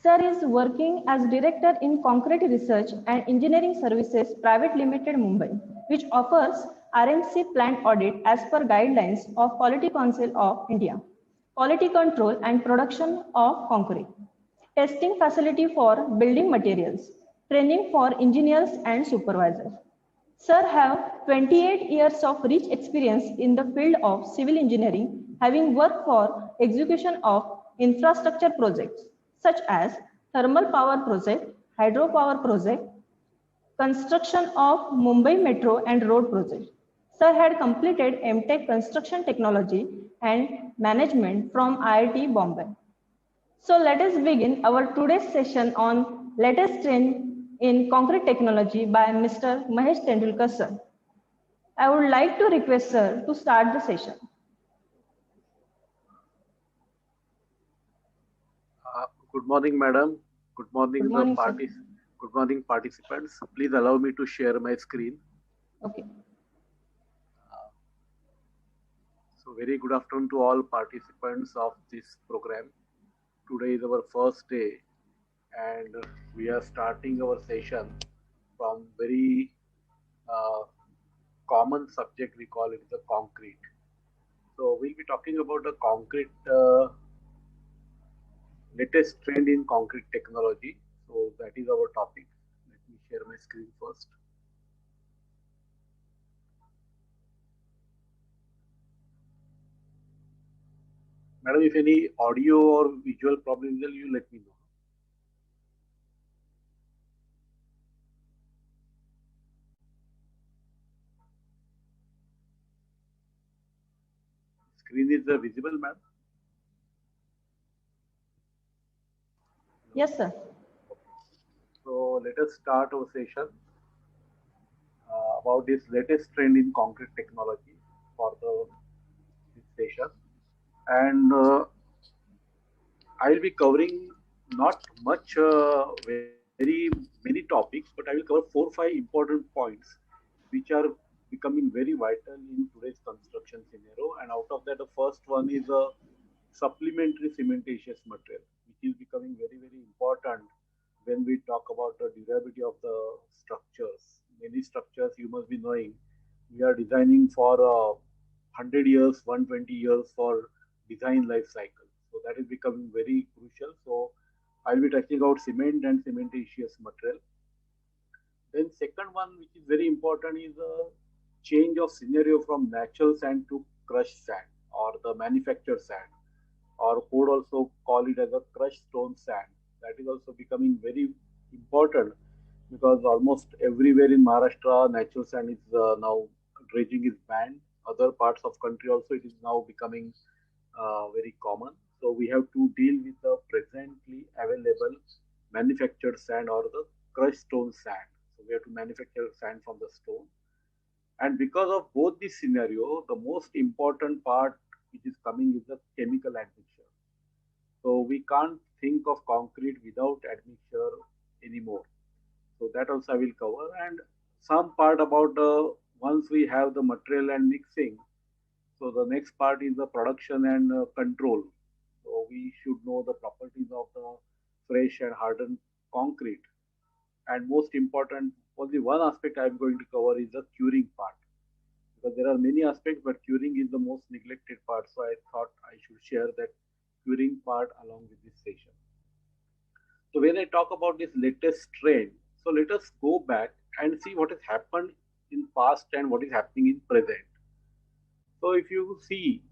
Sir is working as Director in Concrete Research and Engineering Services Private Limited, Mumbai, which offers RMC plant audit as per guidelines of Quality Council of India, quality control and production of concrete, testing facility for building materials, training for engineers and supervisors. Sir have 28 years of rich experience in the field of civil engineering, having worked for execution of infrastructure projects such as thermal power project, hydropower project, construction of Mumbai Metro and road project. Sir had completed MTech Construction Technology and Management from IIT Bombay. So let us begin our today's session on latest trend in concrete technology by Mr. Mahesh Tendulkar sir. I would like to request sir to start the session. Good morning, madam. Good morning, Good morning, sir. Good morning, participants. Please allow me to share my screen. Okay. So very good afternoon to all participants of this program. Today is our first day and we are starting our session from very common subject, we call it the concrete. So we'll be talking about the concrete latest trend in concrete technology. So that is our topic. Let me share my screen first. Madam, if any audio or visual problem, you let me know. Screen is visible, ma'am? Yes, sir. So let us start our session about this latest trend in concrete technology for this session. And I will be covering not much very many topics, but I will cover 4-5 important points which are becoming very vital in today's construction scenario. And out of that, the first one is a supplementary cementitious material, which is becoming very, very important when we talk about the durability of the structures. Many structures, you must be knowing, we are designing for 100 years, 120 years for design life cycle. So that is becoming very crucial. So I'll be talking about cement and cementitious material. Then second one, which is very important, is a change of scenario from natural sand to crushed sand or the manufactured sand, or could also call it as a crushed stone sand. That is also becoming very important because almost everywhere in Maharashtra, natural sand is now dredging is banned. Other parts of country also it is now becoming very common. So we have to deal with the presently available manufactured sand or the crushed stone sand. So we have to manufacture sand from the stone. And because of both this scenario, the most important part which is coming is the chemical admixture. So we can't think of concrete without admixture anymore. So that also I will cover. And some part about the once we have the material and mixing. So the next part is the production and control. So we should know the properties of the fresh and hardened concrete. And most important, only one aspect I am going to cover is the curing part. Because there are many aspects, but curing is the most neglected part. So I thought I should share that curing part along with this session. So when I talk about this latest trend, so let us go back and see what has happened in past and what is happening in present. So if you see,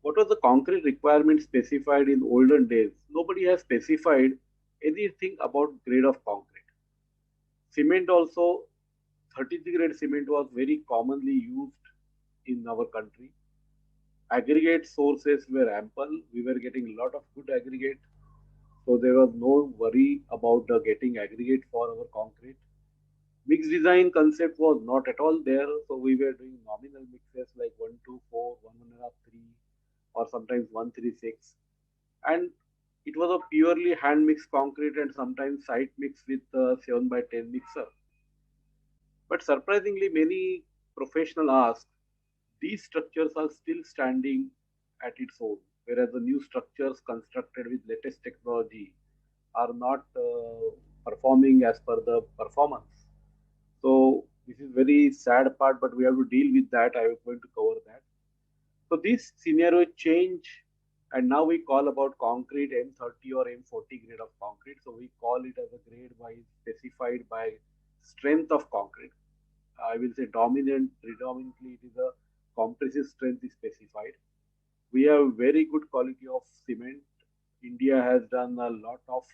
what was the concrete requirement specified in olden days? Nobody has specified anything about grade of concrete. Cement also, 33 grade cement was very commonly used in our country. Aggregate sources were ample. We were getting a lot of good aggregate. So there was no worry about getting aggregate for our concrete. Mixed design concept was not at all there. So we were doing nominal mixes like 124, 1.5, 3, or sometimes 136. And it was a purely hand mixed concrete and sometimes site mixed with 7x10 mixer. But surprisingly, many professionals ask, these structures are still standing at its own, whereas the new structures constructed with latest technology, are not performing as per the performance. So this is very sad part, but we have to deal with that. I am going to cover that. So this scenario change, and now we call about concrete M30 or M40 grade of concrete. So we call it as a grade by specified by strength of concrete. I will say predominantly it is a compressive strength is specified. We have very good quality of cement. India has done a lot of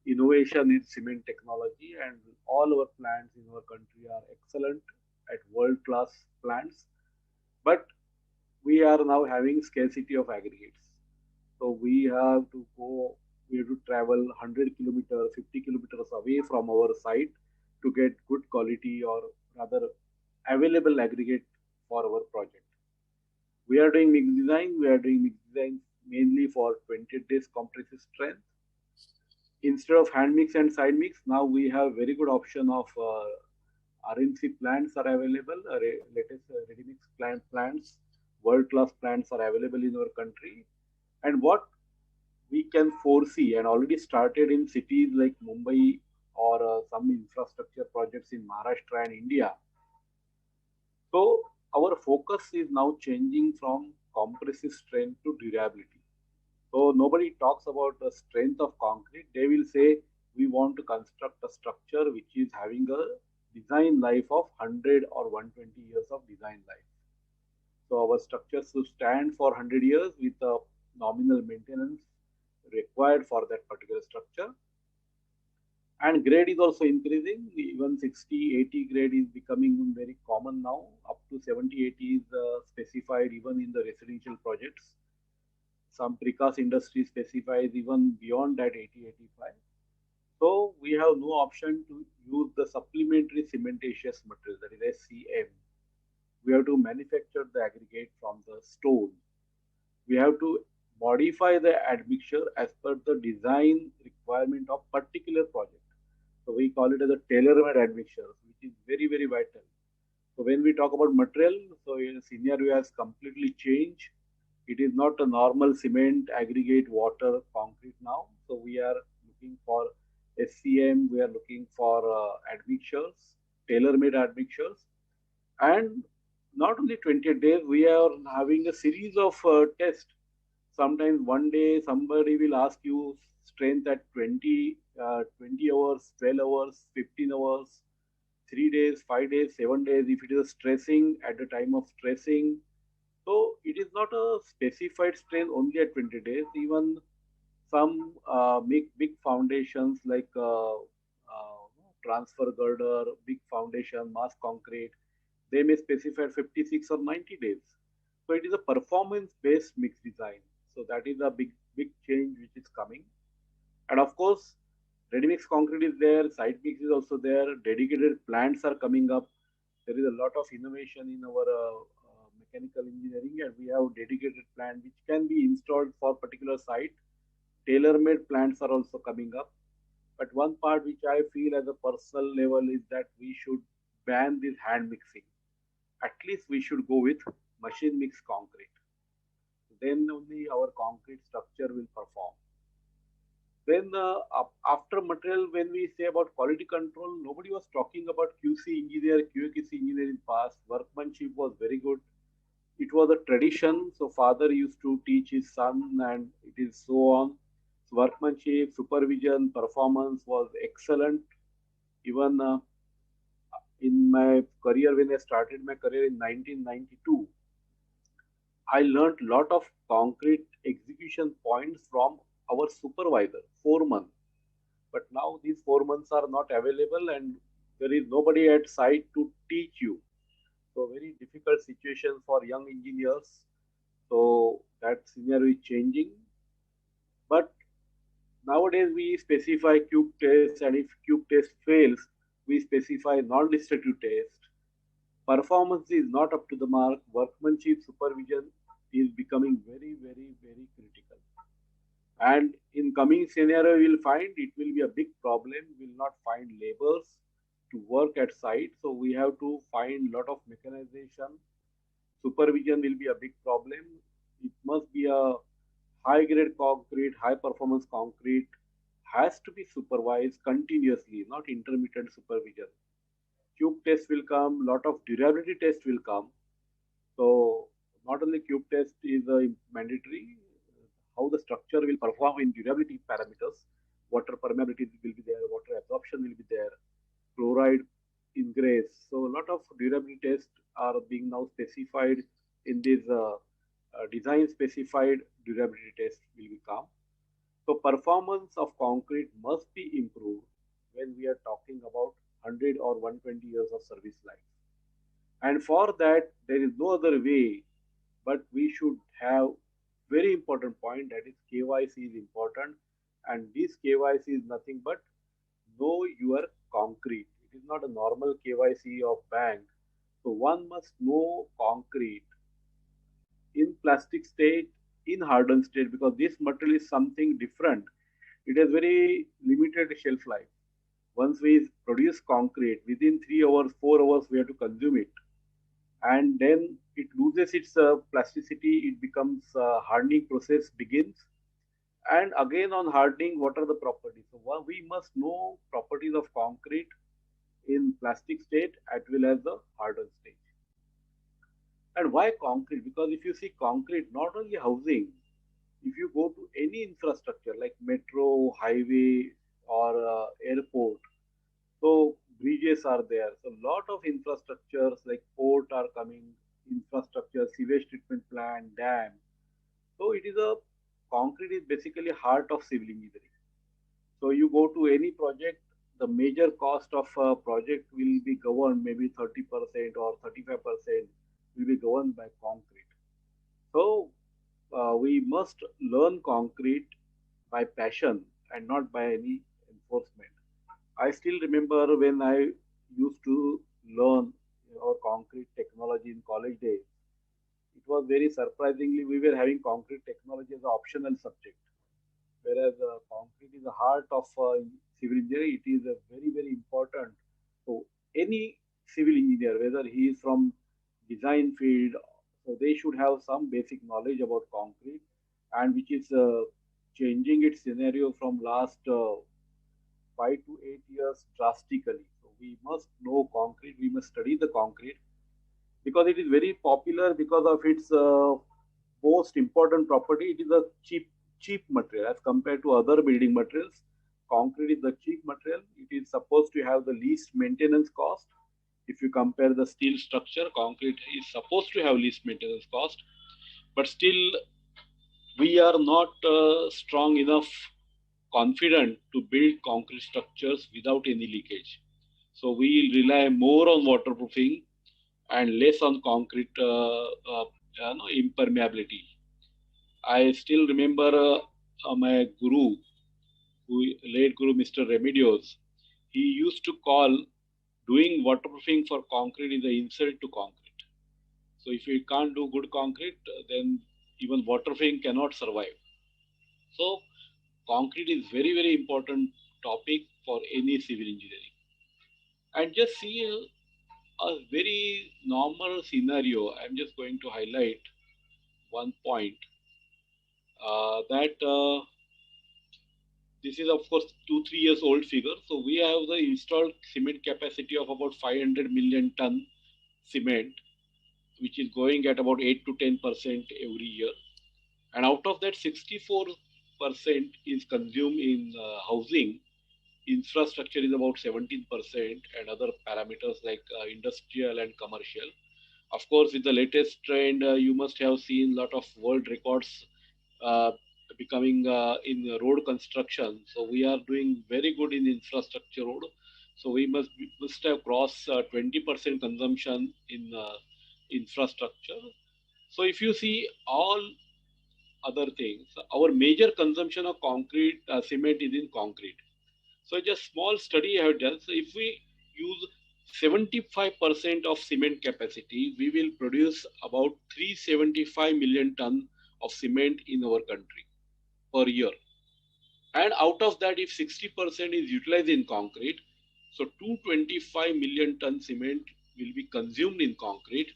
innovation in cement technology, and all our plants in our country are excellent at world class plants. But we are now having scarcity of aggregates. So we have to travel 100 kilometers, 50 kilometers away from our site to get good quality or rather available aggregate for our project. We are doing mixed design. We are doing mixed design mainly for 20 days compressive strength. Instead of hand mix and side mix, now we have very good option of RNC plants are available. Latest ready mix plants, world class plants are available in our country. And what we can foresee and already started in cities like Mumbai or some infrastructure projects in Maharashtra and India. So our focus is now changing from compressive strength to durability. So nobody talks about the strength of concrete. They will say we want to construct a structure which is having a design life of 100 or 120 years of design life. So our structures should stand for 100 years with a nominal maintenance required for that particular structure. And grade is also increasing. Even 60, 80 grade is becoming very common now. Up to 70, 80 is specified even in the residential projects. Some precast industry specifies even beyond that 80, 85. So we have no option to use the supplementary cementitious material, that is SCM. We have to manufacture the aggregate from the stone. We have to modify the admixture as per the design requirement of particular project. So we call it as a tailor-made admixture, which is very, very vital. So when we talk about material, so scenario has completely changed. It is not a normal cement, aggregate, water, concrete now. So we are looking for SCM, we are looking for admixtures, tailor-made admixtures. And not only 20 days, we are having a series of tests. Sometimes one day somebody will ask you strength at 20 hours, 12 hours, 15 hours, 3 days, 5 days, 7 days. If it is stressing at the time of stressing, so it is not a specified strength only at 20 days. Even some big foundations like transfer girder, big foundation, mass concrete, they may specify 56 or 90 days. So it is a performance-based mix design. So that is a big change which is coming. And of course, ready mix concrete is there, site mix is also there, dedicated plants are coming up. There is a lot of innovation in our mechanical engineering, and we have dedicated plant which can be installed for particular site. Tailor-made plants are also coming up. But one part which I feel as a personal level is that we should ban this hand mixing. At least we should go with machine mix concrete. Then only our concrete structure will perform. Then after material, when we say about quality control, nobody was talking about QC engineer, QAQC engineer in past. Workmanship was very good. It was a tradition. So father used to teach his son, and it is so on. So workmanship, supervision, performance was excellent. Even in my career, when I started my career in 1992, I learned a lot of concrete execution points from our supervisor, foreman. But now these 4 months are not available, and there is nobody at site to teach you. So very difficult situation for young engineers. So that scenario is changing. But nowadays we specify cube test, and if cube test fails, we specify non-destructive test. Performance is not up to the mark. Workmanship supervision is becoming very, very, very critical. And in coming scenario, we will find it will be a big problem. We will not find laborers to work at site. So we have to find a lot of mechanization. Supervision will be a big problem. It must be a high grade concrete, high performance concrete, has to be supervised continuously, not intermittent supervision. Cube test will come, lot of durability test will come. So not only cube test is mandatory, how the structure will perform in durability parameters, water permeability will be there, water absorption will be there, chloride ingress. So a lot of durability tests are being now specified in this design specified durability test will become. So performance of concrete must be improved when we are talking about 100 or 120 years of service life. And for that, there is no other way, but we should have very important point, that is KYC is important. And this KYC is nothing but know your concrete. It is not a normal KYC of bank. So one must know concrete in plastic state, in hardened state, because this material is something different. It has very limited shelf life. Once we produce concrete, within 3 hours, 4 hours, we have to consume it. And then it loses its plasticity, it becomes hardening process begins. And again on hardening, what are the properties? So we must know properties of concrete in plastic state as well as the hardened state. And why concrete? Because if you see concrete, not only housing, if you go to any infrastructure like metro, highway, or airport, so bridges are there. So lot of infrastructures like port are coming, infrastructure, sewage treatment plant, dam. So it is a concrete is basically heart of civil engineering. So you go to any project, the major cost of a project will be governed maybe 30% or 35% will be governed by concrete. So we must learn concrete by passion and not by any enforcement. I still remember when I used to learn our concrete technology in college days. It was very surprisingly we were having concrete technology as an optional subject, whereas concrete is the heart of civil engineering. It is a very important. So any civil engineer, whether he is from design field, so they should have some basic knowledge about concrete, and which is changing its scenario from last 5 to 8 years drastically. So we must know concrete. We must study the concrete because it is very popular because of its most important property. It is a cheap material as compared to other building materials. Concrete is the cheap material. It is supposed to have the least maintenance cost. If you compare the steel structure, concrete is supposed to have least maintenance cost, but still we are not strong enough, confident to build concrete structures without any leakage. So we rely more on waterproofing and less on concrete impermeability. I still remember my guru, late guru Mr. Remedios. He used to call doing waterproofing for concrete is an insult to concrete. So if you can't do good concrete, then even waterproofing cannot survive. So concrete is very important topic for any civil engineering. And just see a very normal scenario. I'm just going to highlight one point that this is of course 2-3 years old figure. So we have the installed cement capacity of about 500 million ton cement, which is going at about 8 to 10% every year. And out of that, 64% is consumed in housing. Infrastructure is about 17%, and other parameters like industrial and commercial. Of course, with the latest trend, you must have seen a lot of world records becoming in road construction. So we are doing very good in infrastructure road. So we must have crossed 20% consumption in infrastructure. So if you see all other things, our major consumption of concrete, cement is in concrete. So just small study I have done. So if we use 75% of cement capacity, we will produce about 375 million ton of cement in our country per year. And out of that, if 60% is utilized in concrete, so 225 million ton cement will be consumed in concrete.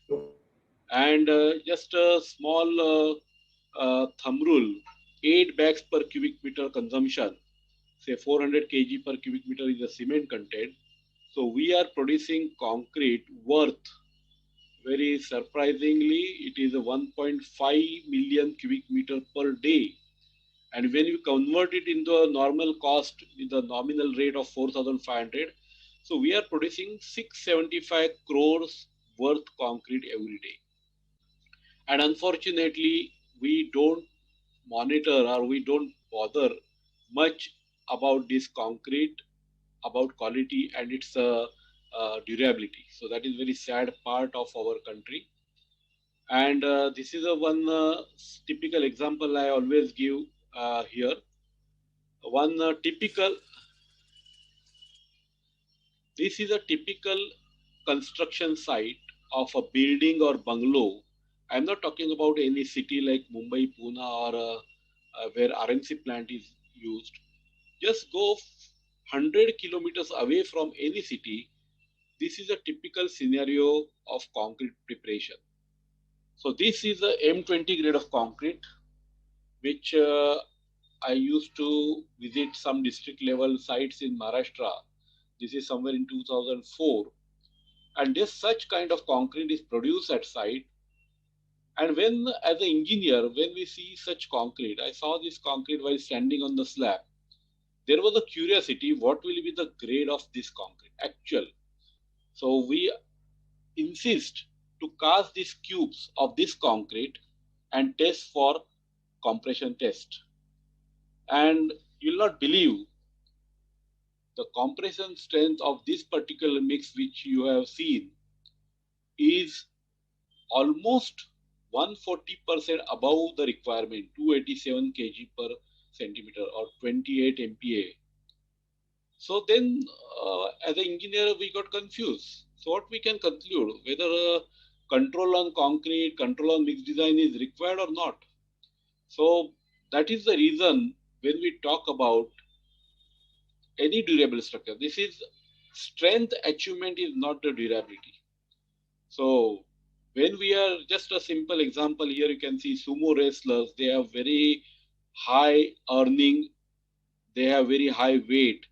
And just a small thumb rule, 8 bags per cubic meter consumption. say 400 kg per cubic meter is the cement content. So we are producing concrete worth, very surprisingly, it is a 1.5 million cubic meter per day. And when you convert it into a normal cost with a nominal rate of 4,500, so we are producing 675 crores worth concrete every day. And unfortunately, we don't monitor or we don't bother much about this concrete, about quality and its durability. So that is very sad part of our country. And this is a one typical example I always give here. One typical, this is a typical construction site of a building or bungalow. I'm not talking about any city like Mumbai, Pune, or where RMC plant is used. Just go 100 kilometers away from any city. This is a typical scenario of concrete preparation. So this is a M20 grade of concrete, which I used to visit some district level sites in Maharashtra. This is somewhere in 2004. And this such kind of concrete is produced at site. And when, as an engineer, when we see such concrete, I saw this concrete while standing on the slab. There was a curiosity, what will be the grade of this concrete, actual. So we insist to cast these cubes of this concrete and test for compression test. And you'll not believe the compression strength of this particular mix which you have seen is almost 140% above the requirement, 287 kg per centimeter or 28 MPa. So then as an engineer, we got confused. So what we can conclude, whether control on concrete, control on mix design is required or not. So that is the reason when we talk about any durable structure, this is strength achievement is not the durability. So when we are, just a simple example here, you can see sumo wrestlers, they have very high earning, they have very high weight,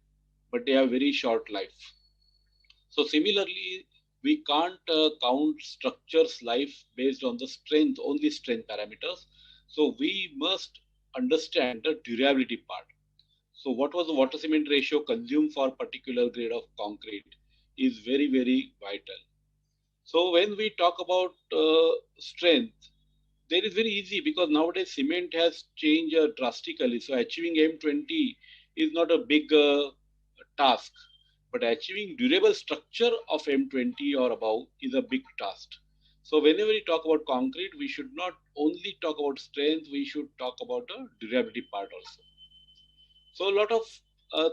but they have very short life. So similarly, we can't count structures life based on the strength, only strength parameters. So we must understand the durability part. So what was the water cement ratio consumed for particular grade of concrete is very, very vital. So when we talk about strength, there is very easy because nowadays cement has changed drastically. So achieving M20 is not a big task, but achieving durable structure of M20 or above is a big task. So whenever we talk about concrete, we should not only talk about strength, we should talk about the durability part also. So a lot of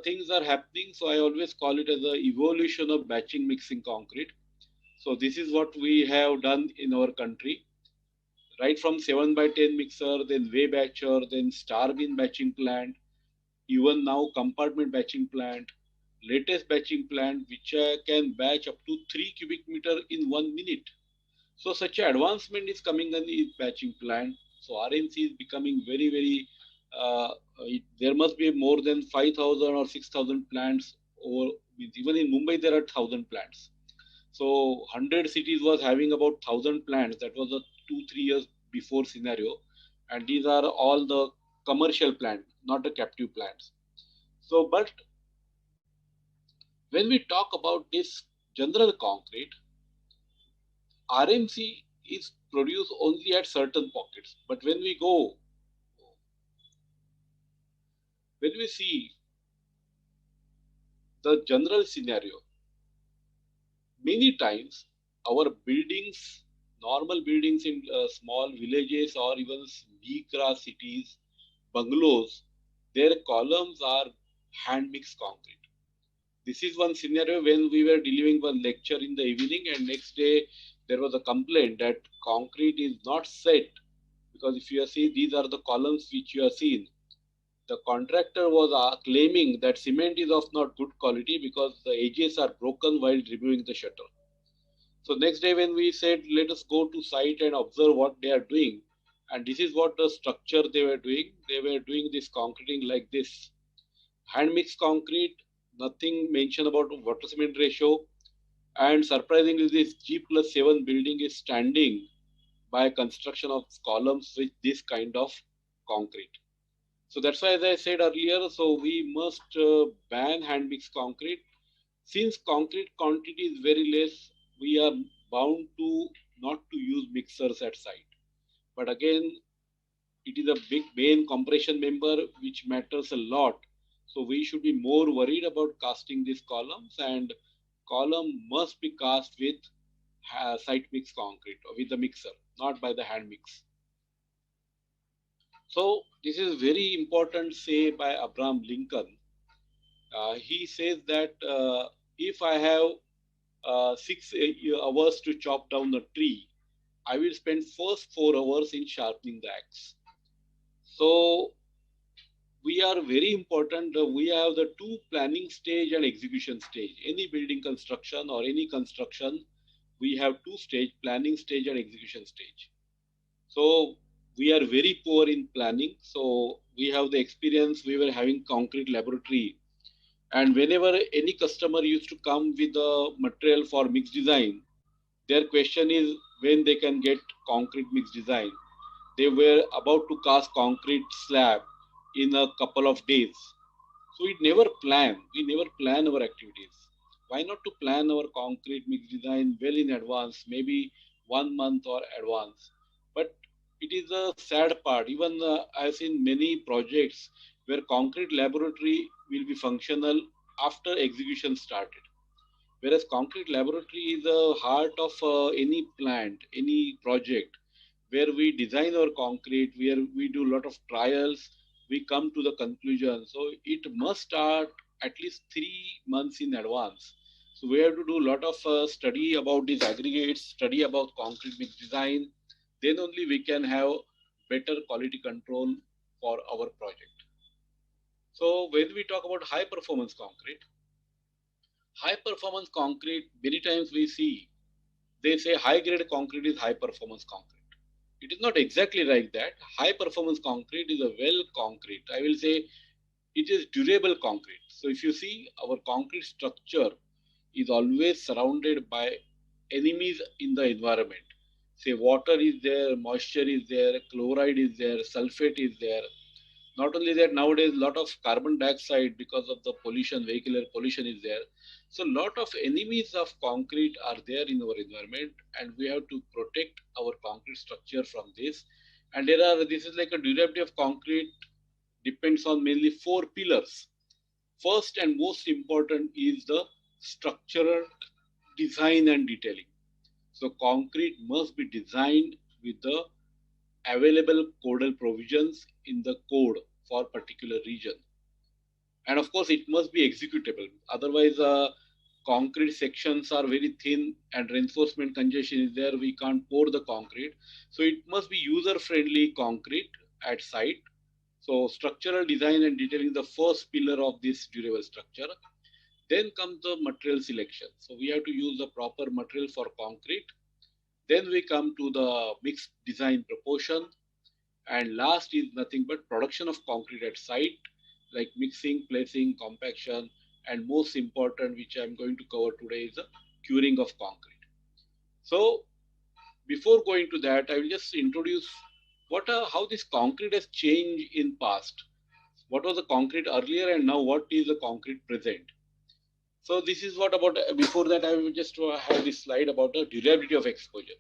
things are happening. So I always call it as the evolution of batching mixing concrete. So this is what we have done in our country, right from 7x10 mixer, then weigh batcher, then star bin batching plant, even now compartment batching plant, latest batching plant, which can batch up to 3 cubic meter in 1 minute. So such an advancement is coming in the batching plant. So RMC is becoming very, very, there must be more than 5,000 or 6,000 plants, or even in Mumbai there are 1,000 plants. So 100 cities was having about 1,000 plants. That was a 2-3 years before scenario. And these are all the commercial plants, not the captive plants. So, but when we talk about this general concrete, RMC is produced only at certain pockets. But when we go, when we see the general scenario, many times our buildings, normal buildings in small villages or even big cities, bungalows, their columns are hand mixed concrete. This is one scenario when we were delivering one lecture in the evening, and next day there was a complaint that concrete is not set, because if you see, these are the columns which you have seen. The contractor was claiming that cement is of not good quality because the edges are broken while removing the shutter. So next day when we said, let us go to site and observe what they are doing, and this is what the structure they were doing. They were doing this concreting like this. Hand mixed concrete, nothing mentioned about water cement ratio. And surprisingly, this G+7 building is standing by construction of columns with this kind of concrete. So that's why, as I said earlier, so we must ban hand mixed concrete. Since concrete quantity is very less, we are bound to not to use mixers at site. But again, it is a big main compression member which matters a lot. So we should be more worried about casting these columns, and column must be cast with site mix concrete or with the mixer, not by the hand mix. So this is very important say by Abraham Lincoln. He says that if I have 6 hours to chop down the tree, I will spend first 4 hours in sharpening the axe. So we are very important. We have the two planning stage and execution stage. Any building construction or any construction, we have two stage, planning stage and execution stage. So we are very poor in planning. So we have the experience, we were having concrete laboratory. And whenever any customer used to come with the material for mix design, their question is when they can get concrete mix design. They were about to cast concrete slab in a couple of days. So we never plan. We never plan our activities. Why not to plan our concrete mix design well in advance, maybe 1 month or advance? But it is a sad part. Even I've seen many projects where concrete laboratory will be functional after execution started. Whereas concrete laboratory is the heart of any plant, any project, where we design our concrete, where we do a lot of trials, we come to the conclusion. So it must start at least 3 months in advance. So we have to do a lot of study about these aggregates, study about concrete mix design. Then only we can have better quality control for our project. So when we talk about high performance concrete, many times we see they say high grade concrete is high performance concrete. It is not exactly like that. High performance concrete is a well concrete. I will say it is durable concrete. So if you see, our concrete structure is always surrounded by enemies in the environment. Say water is there, moisture is there, chloride is there, sulfate is there. Not only that, nowadays a lot of carbon dioxide because of the pollution, vehicular pollution is there. So a lot of enemies of concrete are there in our environment, and we have to protect our concrete structure from this. And this is like a durability of concrete depends on mainly 4 pillars. First and most important is the structural design and detailing. So concrete must be designed with the available codal provisions in the code for particular region. And of course, it must be executable. Otherwise, concrete sections are very thin and reinforcement congestion is there. We can't pour the concrete. So it must be user-friendly concrete at site. So structural design and detailing the first pillar of this durable structure. Then comes the material selection. So we have to use the proper material for concrete. Then we come to the mixed design proportion. And last is nothing but production of concrete at site, like mixing, placing, compaction, and most important, which I'm going to cover today, is the curing of concrete. So before going to that, I will just introduce how this concrete has changed in past. What was the concrete earlier and now what is the concrete present? So this is what about, before that I will just have this slide about the durability of exposure.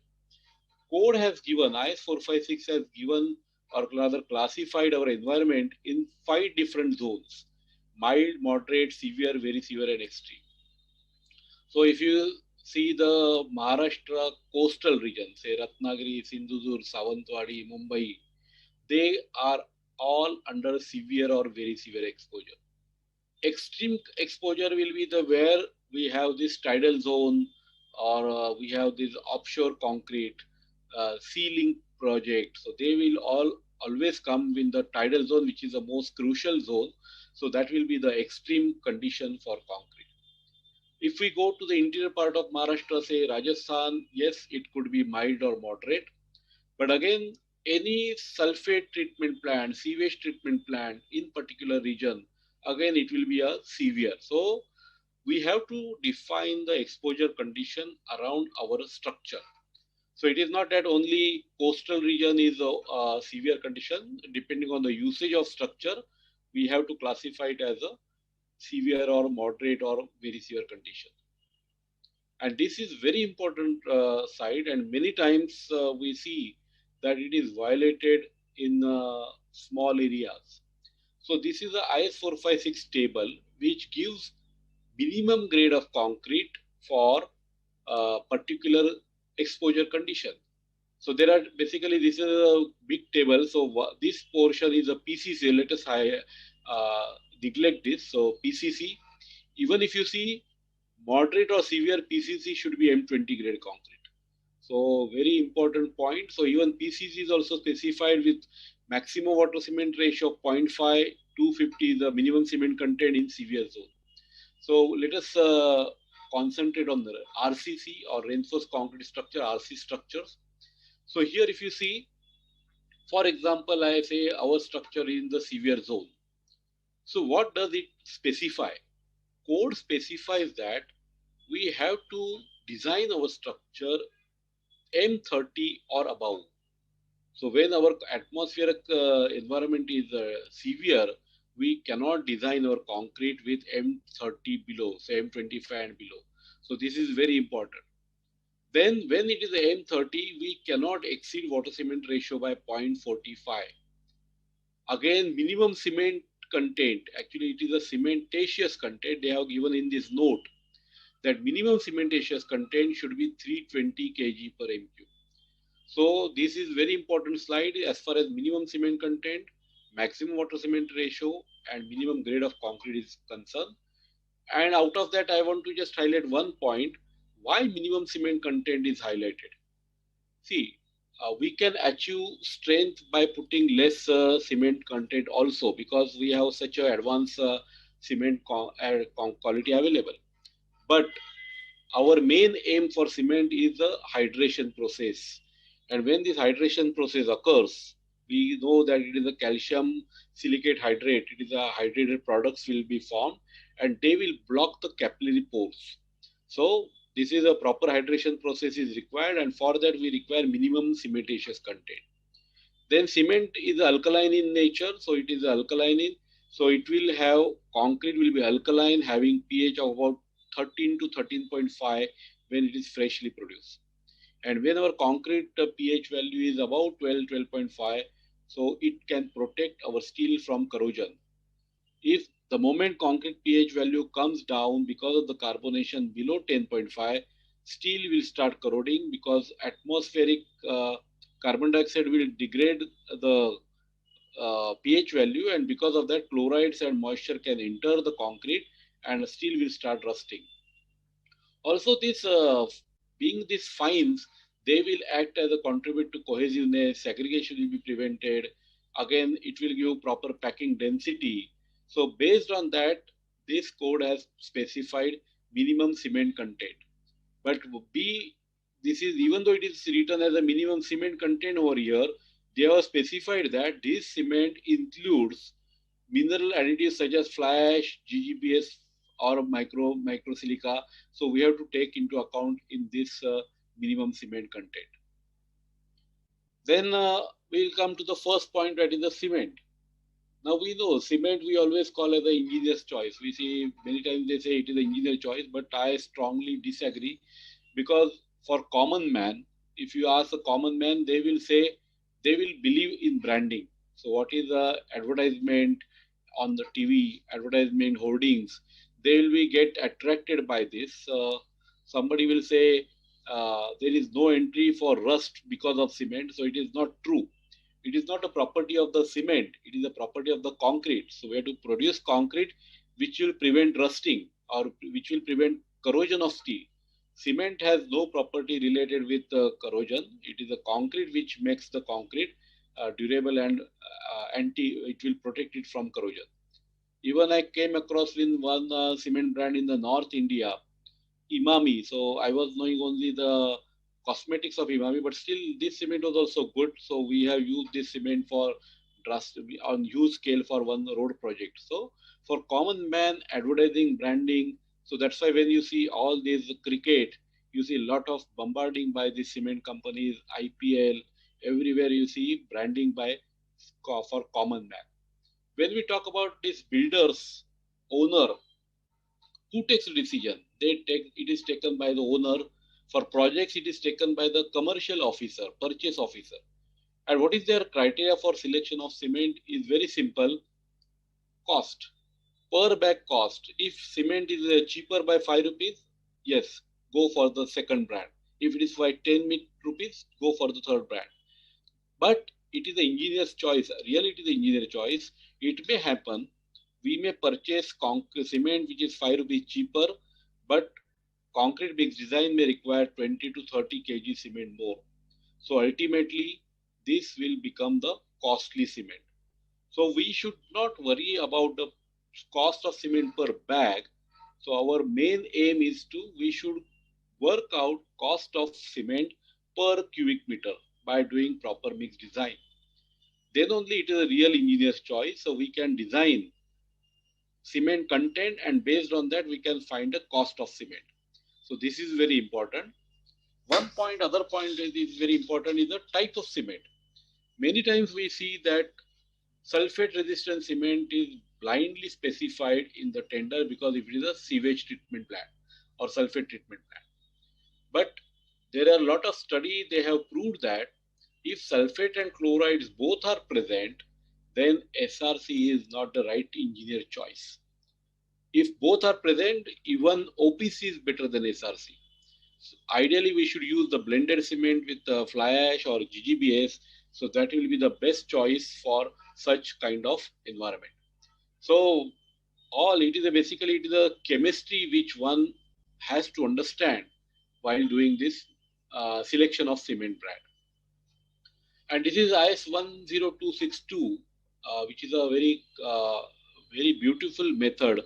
Code has given, IS 456 has given or rather classified our environment in 5 different zones: mild, moderate, severe, very severe, and extreme. So if you see the Maharashtra coastal region, say Ratnagiri, Sindhudurg, Savantwadi, Mumbai, they are all under severe or very severe exposure. Extreme exposure will be the where we have this tidal zone, or we have this offshore concrete sea link project. So they will always come in the tidal zone, which is the most crucial zone. So that will be the extreme condition for concrete. If we go to the interior part of Maharashtra, say Rajasthan, yes, it could be mild or moderate. But again, any sulfate treatment plant, sewage treatment plant in particular region again it will be a severe. So we have to define the exposure condition around our structure. So it is not that only coastal region is a severe condition. Depending on the usage of structure, we have to classify it as a severe or moderate or very severe condition. And this is very important side, and many times we see that it is violated in small areas. So this is the IS 456 table, which gives minimum grade of concrete for particular exposure condition. So there are basically, this is a big table. So this portion is a PCC. Let us neglect this. So PCC, even if you see moderate or severe PCC should be M20 grade concrete. So very important point. So even PCC is also specified with maximum water cement ratio of 0.5, 250 is the minimum cement content in severe zone. So let us concentrate on the RCC or reinforced concrete structure, RC structures. So here if you see, for example, I say our structure is in the severe zone. So what does it specify? Code specifies that we have to design our structure M30 or above. So when our atmospheric environment is severe, we cannot design our concrete with M30 below, so M25 and below. So this is very important. Then when it is M30, we cannot exceed water cement ratio by 0.45. Again, minimum cement content, actually it is a cementatious content. They have given in this note that minimum cementatious content should be 320 kg per m3. So this is very important slide as far as minimum cement content, maximum water cement ratio, and minimum grade of concrete is concerned. And out of that, I want to just highlight one point, why minimum cement content is highlighted. See, we can achieve strength by putting less cement content also, because we have such an advanced cement quality available. But our main aim for cement is the hydration process. And when this hydration process occurs, we know that it is a calcium silicate hydrate. It is a hydrated products will be formed and they will block the capillary pores. So this is a proper hydration process is required, and for that we require minimum cementatious content. Then cement is alkaline in nature, so it is alkaline in, so it will have, concrete will be alkaline, having pH of about 13 to 13.5 when it is freshly produced. And when our concrete pH value is about 12, 12.5, so it can protect our steel from corrosion. If the moment concrete pH value comes down because of the carbonation below 10.5, steel will start corroding, because atmospheric carbon dioxide will degrade the pH value, and because of that chlorides and moisture can enter the concrete and steel will start rusting. Also this being these fines, they will act as a contribute to cohesiveness, segregation will be prevented. Again, it will give proper packing density. So based on that, this code has specified minimum cement content. But this is, even though it is written as a minimum cement content over here, they have specified that this cement includes mineral additives such as fly ash, GGBS, or microsilica. So we have to take into account in this minimum cement content. Then we'll come to the first point, that is the cement. Now we know cement we always call as the engineer's choice. We see many times they say it is the engineer's choice, but I strongly disagree, because for common man, if you ask a common man, they will say they will believe in branding. So what is the advertisement on the TV, advertisement hoardings, they will be get attracted by this. Somebody will say there is no entry for rust because of cement. So it is not true. It is not a property of the cement, it is a property of the concrete. So we have to produce concrete which will prevent rusting or which will prevent corrosion of steel. Cement has no property related with corrosion. It is a concrete which makes the concrete durable and it will protect it from corrosion. Even I came across with one cement brand in the North India, Emami. So I was knowing only the cosmetics of Emami, but still this cement was also good. So we have used this cement for on huge scale for one road project. So for common man, advertising, branding. So that's why when you see all these cricket, you see a lot of bombarding by the cement companies, IPL, everywhere you see branding by for common man. When we talk about these builders, owner, who takes the decision? It is taken by the owner. For projects, it is taken by the commercial officer, purchase officer. And what is their criteria for selection of cement is very simple. Cost, per bag cost. If cement is cheaper by 5 rupees, yes, go for the second brand. If it is by 10 rupees, go for the third brand. But it is the engineer's choice. Really, it is the engineer's choice. It may happen we may purchase cement which is 5 rupees cheaper, but concrete mix design may require 20 to 30 kg cement more. So ultimately, this will become the costly cement. So we should not worry about the cost of cement per bag. So our main aim is we should work out cost of cement per cubic meter by doing proper mix design. Then only it is a real engineer's choice. So we can design cement content, and based on that we can find a cost of cement. So this is very important. Other point is very important is the type of cement. Many times we see that sulfate resistant cement is blindly specified in the tender because if it is a sewage treatment plant or sulfate treatment plant. But there are a lot of studies, they have proved that if sulfate and chlorides both are present, then SRC is not the right engineer choice. If both are present, even OPC is better than SRC. So ideally, we should use the blended cement with fly ash or GGBS. So that will be the best choice for such kind of environment. So basically it is a chemistry which one has to understand while doing this selection of cement brand. And this is IS 10262, which is a very beautiful method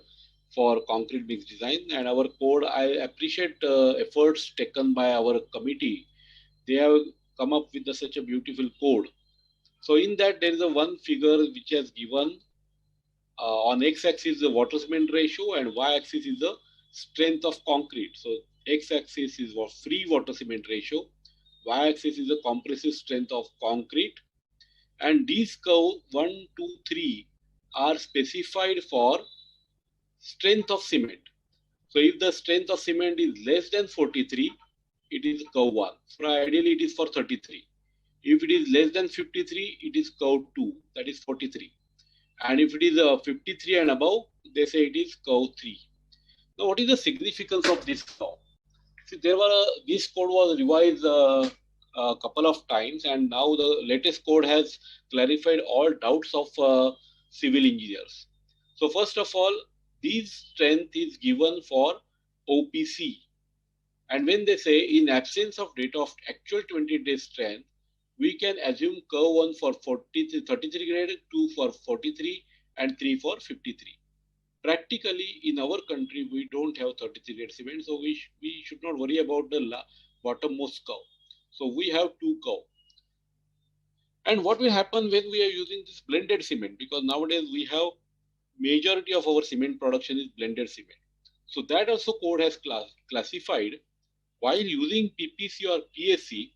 for concrete mix design. And our code, I appreciate efforts taken by our committee. They have come up with such a beautiful code. So in that there is a one figure which has given on x-axis the water cement ratio and y-axis is the strength of concrete. So x-axis is free water cement ratio, y-axis is the compressive strength of concrete, and these curve 1, 2, 3 are specified for strength of cement. So if the strength of cement is less than 43, it is curve 1. So ideally it is for 33. If it is less than 53, it is curve 2, that is 43. And if it is 53 and above, they say it is curve 3. Now what is the significance of this curve? See, this code was revised a couple of times, and now the latest code has clarified all doubts of civil engineers. So first of all, this strength is given for OPC. And when they say in absence of data of actual 20-day strength, we can assume curve 1 for 33 grade, 2 for 43, and 3 for 53. Practically, in our country, we don't have 33 grade cement, so we should not worry about the bottommost curve. So we have 2 curve. And what will happen when we are using this blended cement? Because nowadays we have majority of our cement production is blended cement. So that also code has classified while using PPC or PSC,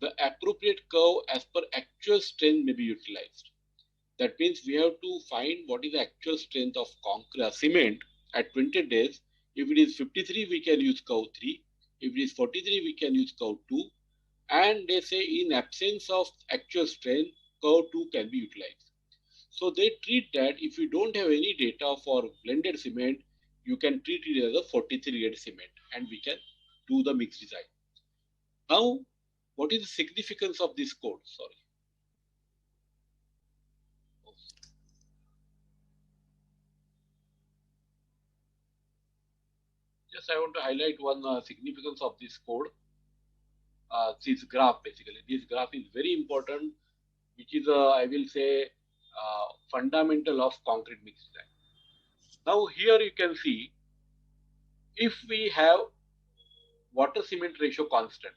the appropriate curve as per actual strength may be utilized. That means we have to find what is the actual strength of cement at 20 days. If it is 53, we can use curve 3. If it is 43, we can use curve 2. And they say in absence of actual strength, curve 2 can be utilized. So they treat that if you don't have any data for blended cement, you can treat it as a 43 grade cement and we can do the mix design. Now, what is the significance of this code? Sorry. Just I want to highlight one significance of this code. This graph basically. This graph is very important, which is I will say fundamental of concrete mix design. Now here you can see if we have water cement ratio constant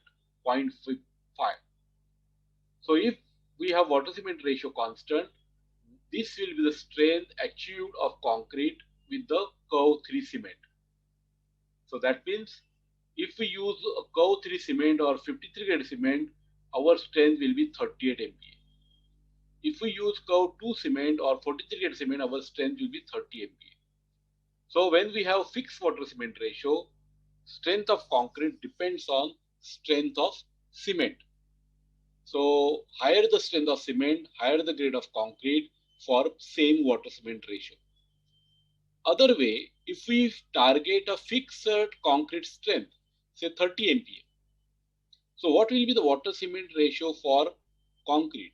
0.5. So if we have water cement ratio constant. This will be the strength achieved of concrete with the curve 3 cement. So that means if we use a curve 3 cement or 53 grade cement, our strength will be 38 MPa. If we use curve 2 cement or 43 grade cement, our strength will be 30 MPa. So when we have fixed water cement ratio, strength of concrete depends on strength of cement. So higher the strength of cement, higher the grade of concrete for same water cement ratio. Other way, if we target a fixed concrete strength, say 30 MPa, so what will be the water cement ratio for concrete?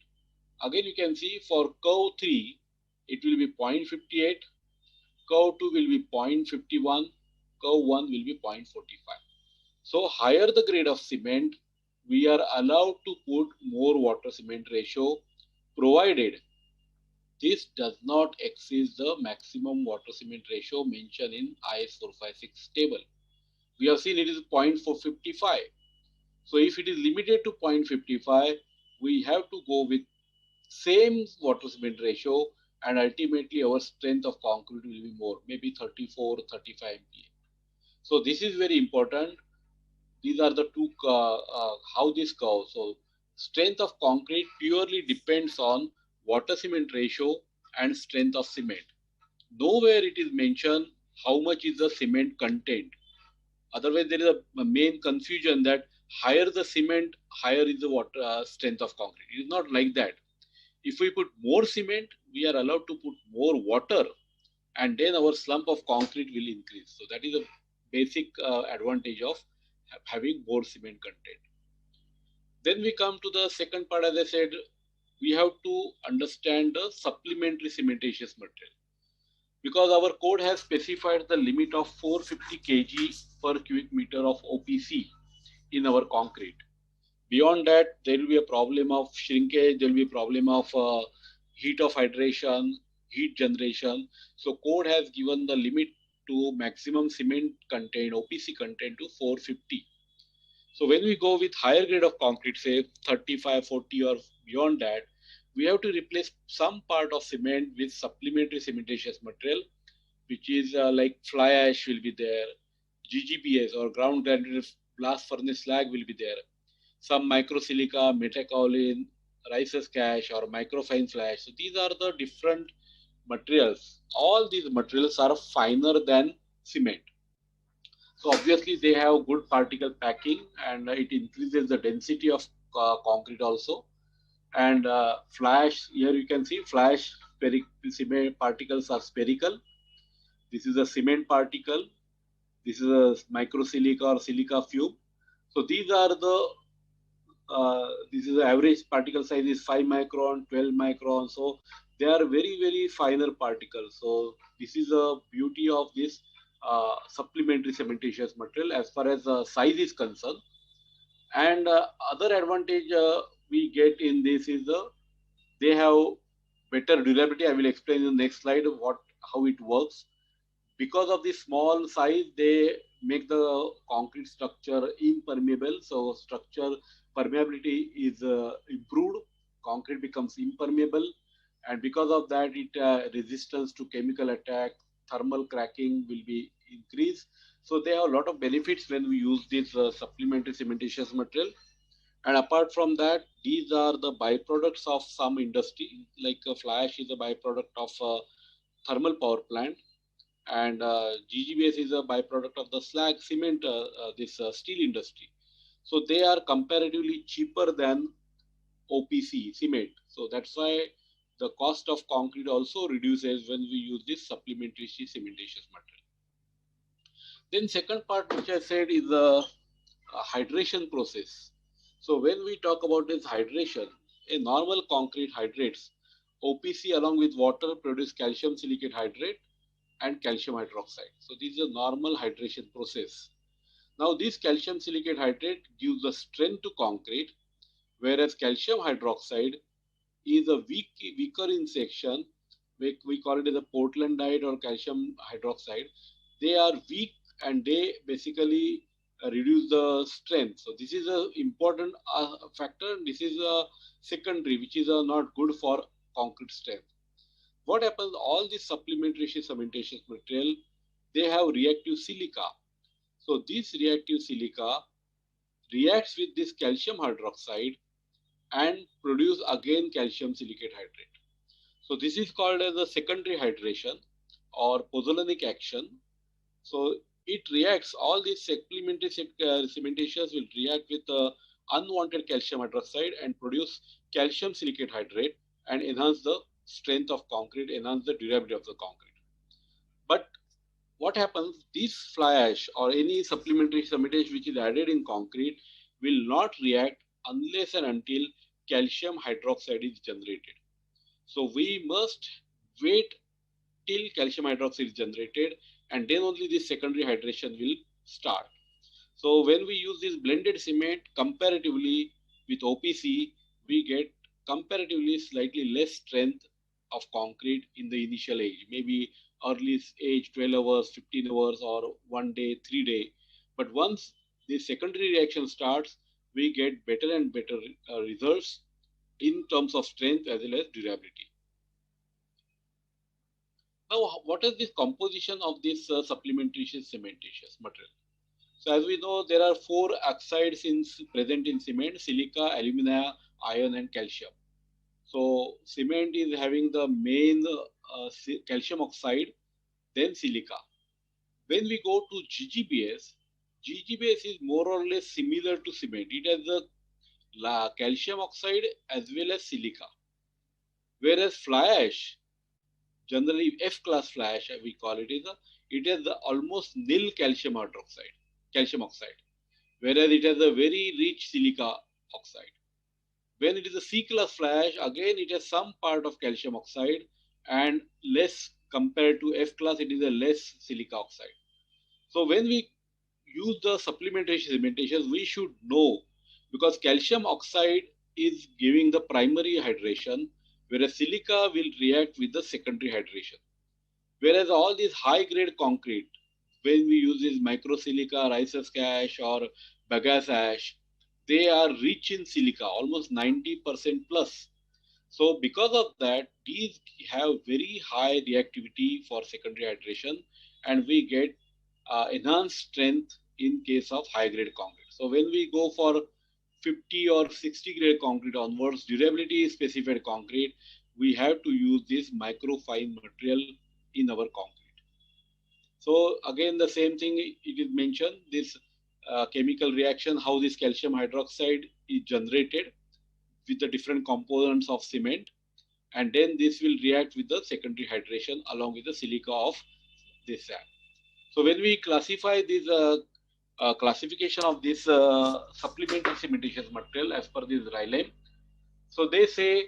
Again, you can see for curve 3, it will be 0.58, curve 2 will be 0.51, curve 1 will be 0.45. So higher the grade of cement, we are allowed to put more water cement ratio, provided this does not exceed the maximum water cement ratio mentioned in IS 456 table. We have seen it is 0.455. So if it is limited to 0.55, we have to go with same water cement ratio, and ultimately our strength of concrete will be more, maybe 34, 35 MPa. So this is very important. These are the two, how this goes. So strength of concrete purely depends on water cement ratio and strength of cement. Nowhere it is mentioned how much is the cement content. Otherwise, there is a main confusion that higher the cement, higher is the water strength of concrete. It is not like that. If we put more cement, we are allowed to put more water, and then our slump of concrete will increase. So that is a basic advantage of having more cement content. Then we come to the second part. As I said, we have to understand the supplementary cementitious material, because our code has specified the limit of 450 kg per cubic meter of OPC in our concrete. Beyond that, there will be a problem of shrinkage, there will be a problem of heat of hydration, heat generation. So code has given the limit to maximum cement content, OPC content to 450. So when we go with higher grade of concrete, say 35, 40 or beyond that, we have to replace some part of cement with supplementary cementitious material, which is like fly ash will be there, GGBS or ground granulated blast furnace slag will be there, some microsilica, metakaolin, Rice's cash or microfine fly ash. So these are the different materials. All these materials are finer than cement. So obviously they have good particle packing, and it increases the density of concrete also. And flash, here you can see flash cement particles are spherical. This is a cement particle. This is a microsilica or silica fume. So these are the this is the average particle size is 5 micron, 12 micron. So they are very, very finer particles. So this is the beauty of this supplementary cementitious material as far as size is concerned. And other advantage we get in this is they have better durability. I will explain in the next slide how it works. Because of the small size, they make the concrete structure impermeable. So structure permeability is improved. Concrete becomes impermeable, and because of that, it resistance to chemical attack, thermal cracking will be increased. So they have a lot of benefits when we use this supplementary cementitious material. And apart from that, these are the byproducts of some industry, like fly ash is a byproduct of thermal power plant, and GGBS is a byproduct of the slag cement, this steel industry. So they are comparatively cheaper than OPC cement. So that's why the cost of concrete also reduces when we use this supplementary cementitious material. Then second part which I said is the hydration process. So when we talk about this hydration, a normal concrete hydrates. OPC along with water produce calcium silicate hydrate and calcium hydroxide. So this is a normal hydration process. Now this calcium silicate hydrate gives the strength to concrete, whereas calcium hydroxide is a weaker in section. We call it as a Portlandite or calcium hydroxide. They are weak, and they basically reduce the strength. So this is a important factor. This is a secondary, which is not good for concrete strength. What happens? All these supplementary cementitious material, they have reactive silica. So this reactive silica reacts with this calcium hydroxide and produce again calcium silicate hydrate. So this is called as a secondary hydration or pozzolanic action. So it reacts, all these supplementary cementitious will react with unwanted calcium hydroxide and produce calcium silicate hydrate and enhance the strength of concrete, enhance the durability of the concrete. But what happens, this fly ash or any supplementary cementation which is added in concrete will not react unless and until calcium hydroxide is generated. So we must wait till calcium hydroxide is generated, and then only this secondary hydration will start. So when we use this blended cement comparatively with OPC, we get comparatively slightly less strength of concrete in the initial age, maybe early age 12 hours, 15 hours, or 1 day, 3 day. But once the secondary reaction starts, we get better and better results in terms of strength as well as durability. Now, what is the composition of this supplementary cementitious material? So as we know, there are 4 oxides present in cement: silica, alumina, iron, and calcium. So cement is having the main calcium oxide, then silica. When we go to GGBS, GGBS is more or less similar to cement. It has the calcium oxide as well as silica. Whereas fly ash, generally F-class fly ash we call it, it has the almost nil calcium oxide, whereas it has a very rich silica oxide. When it is a C-class fly ash, again it has some part of calcium oxide and less compared to F-class, it is a less silica oxide. So when we use the supplementary cementations, we should know, because calcium oxide is giving the primary hydration, whereas silica will react with the secondary hydration. Whereas all these high-grade concrete, when we use this microsilica, ricer's ash, or bagasse ash, they are rich in silica, almost 90% plus. So because of that, these have very high reactivity for secondary hydration, and we get enhanced strength in case of high-grade concrete. So when we go for 50 or 60 grade concrete onwards, durability specified concrete, we have to use this microfine material in our concrete. So again, the same thing it is mentioned, this chemical reaction, how this calcium hydroxide is generated with the different components of cement, and then this will react with the secondary hydration along with the silica of this sand. So when we classify this classification of this supplementary cementitious material as per this RILAM, so they say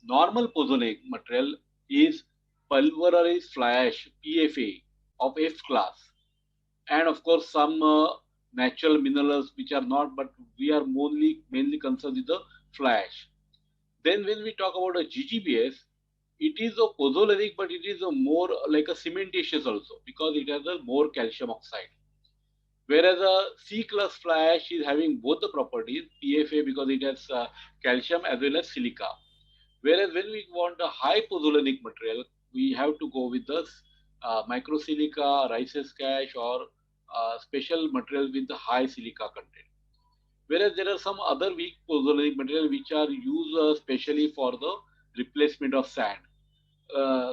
normal pozzolanic material is pulverized fly ash, PFA, of F class, and of course some natural minerals which are not, but we are mainly concerned with the fly ash. Then when we talk about a GGBS, it is a pozzolanic, but it is a more like a cementitious also, because it has a more calcium oxide. Whereas a C-class fly ash is having both the properties, PFA because it has calcium as well as silica. Whereas when we want a high pozzolanic material, we have to go with the microsilica, ricer's ash, or special material with the high silica content. Whereas there are some other weak pozzolanic material which are used specially for the replacement of sand,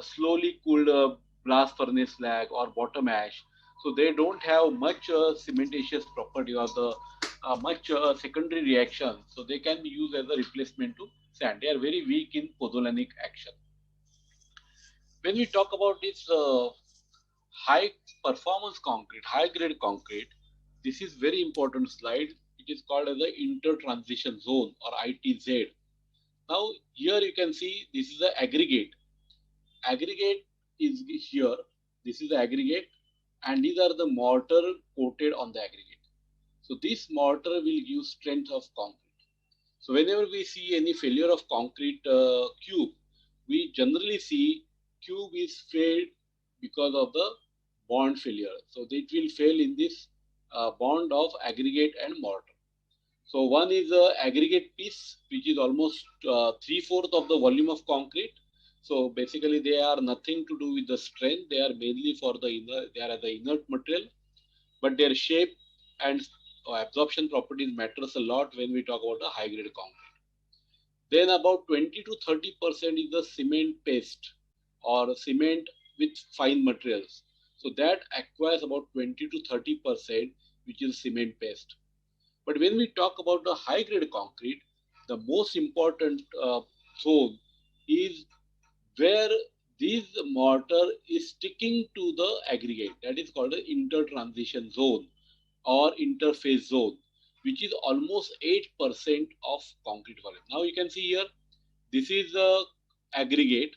slowly cooled blast furnace slag or bottom ash. So they don't have much cementitious property or the much secondary reaction. So they can be used as a replacement to sand. They are very weak in pozzolanic action. When we talk about this high performance concrete, high grade concrete, this is very important slide. It is called as the intertransition zone or ITZ. Now here you can see this is the aggregate. Aggregate is here. This is the aggregate, and these are the mortar coated on the aggregate. So this mortar will give strength of concrete. So whenever we see any failure of concrete cube, we generally see cube is failed because of the bond failure. So it will fail in this bond of aggregate and mortar. So one is a aggregate piece, which is almost 3/4 of the volume of concrete. So basically, they are nothing to do with the strength. They are mainly for the they are the inert material, but their shape and absorption properties matters a lot when we talk about a high grade concrete. Then about 20 to 30% is the cement paste or cement with fine materials. So that acquires about 20 to 30%, which is cement paste. But when we talk about the high grade concrete, the most important zone is where this mortar is sticking to the aggregate. That is called the intertransition zone or interface zone, which is almost 8% of concrete volume. Now you can see here, this is the aggregate,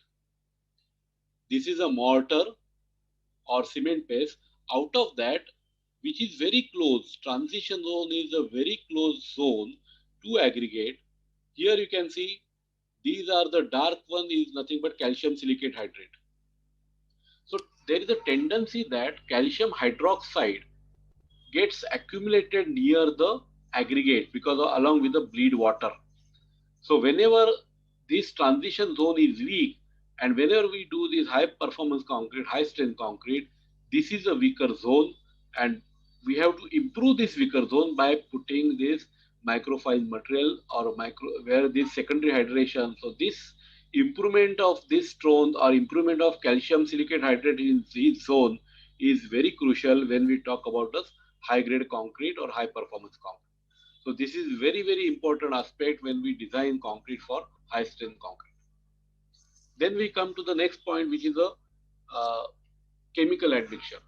this is a mortar or cement paste. Out of that, which is very close, transition zone is a very close zone to aggregate. Here you can see these are the dark one is nothing but calcium silicate hydrate. So there is a tendency that calcium hydroxide gets accumulated near the aggregate because of, along with the bleed water. So whenever this transition zone is weak and whenever we do this high performance concrete, high strength concrete, this is a weaker zone and we have to improve this weaker zone by putting this microfine material or where this secondary hydration. So this improvement of this zone or improvement of calcium silicate hydrate in this zone is very crucial when we talk about the high grade concrete or high performance concrete. So this is very, very important aspect when we design concrete for high strength concrete. Then we come to the next point, which is a chemical admixture.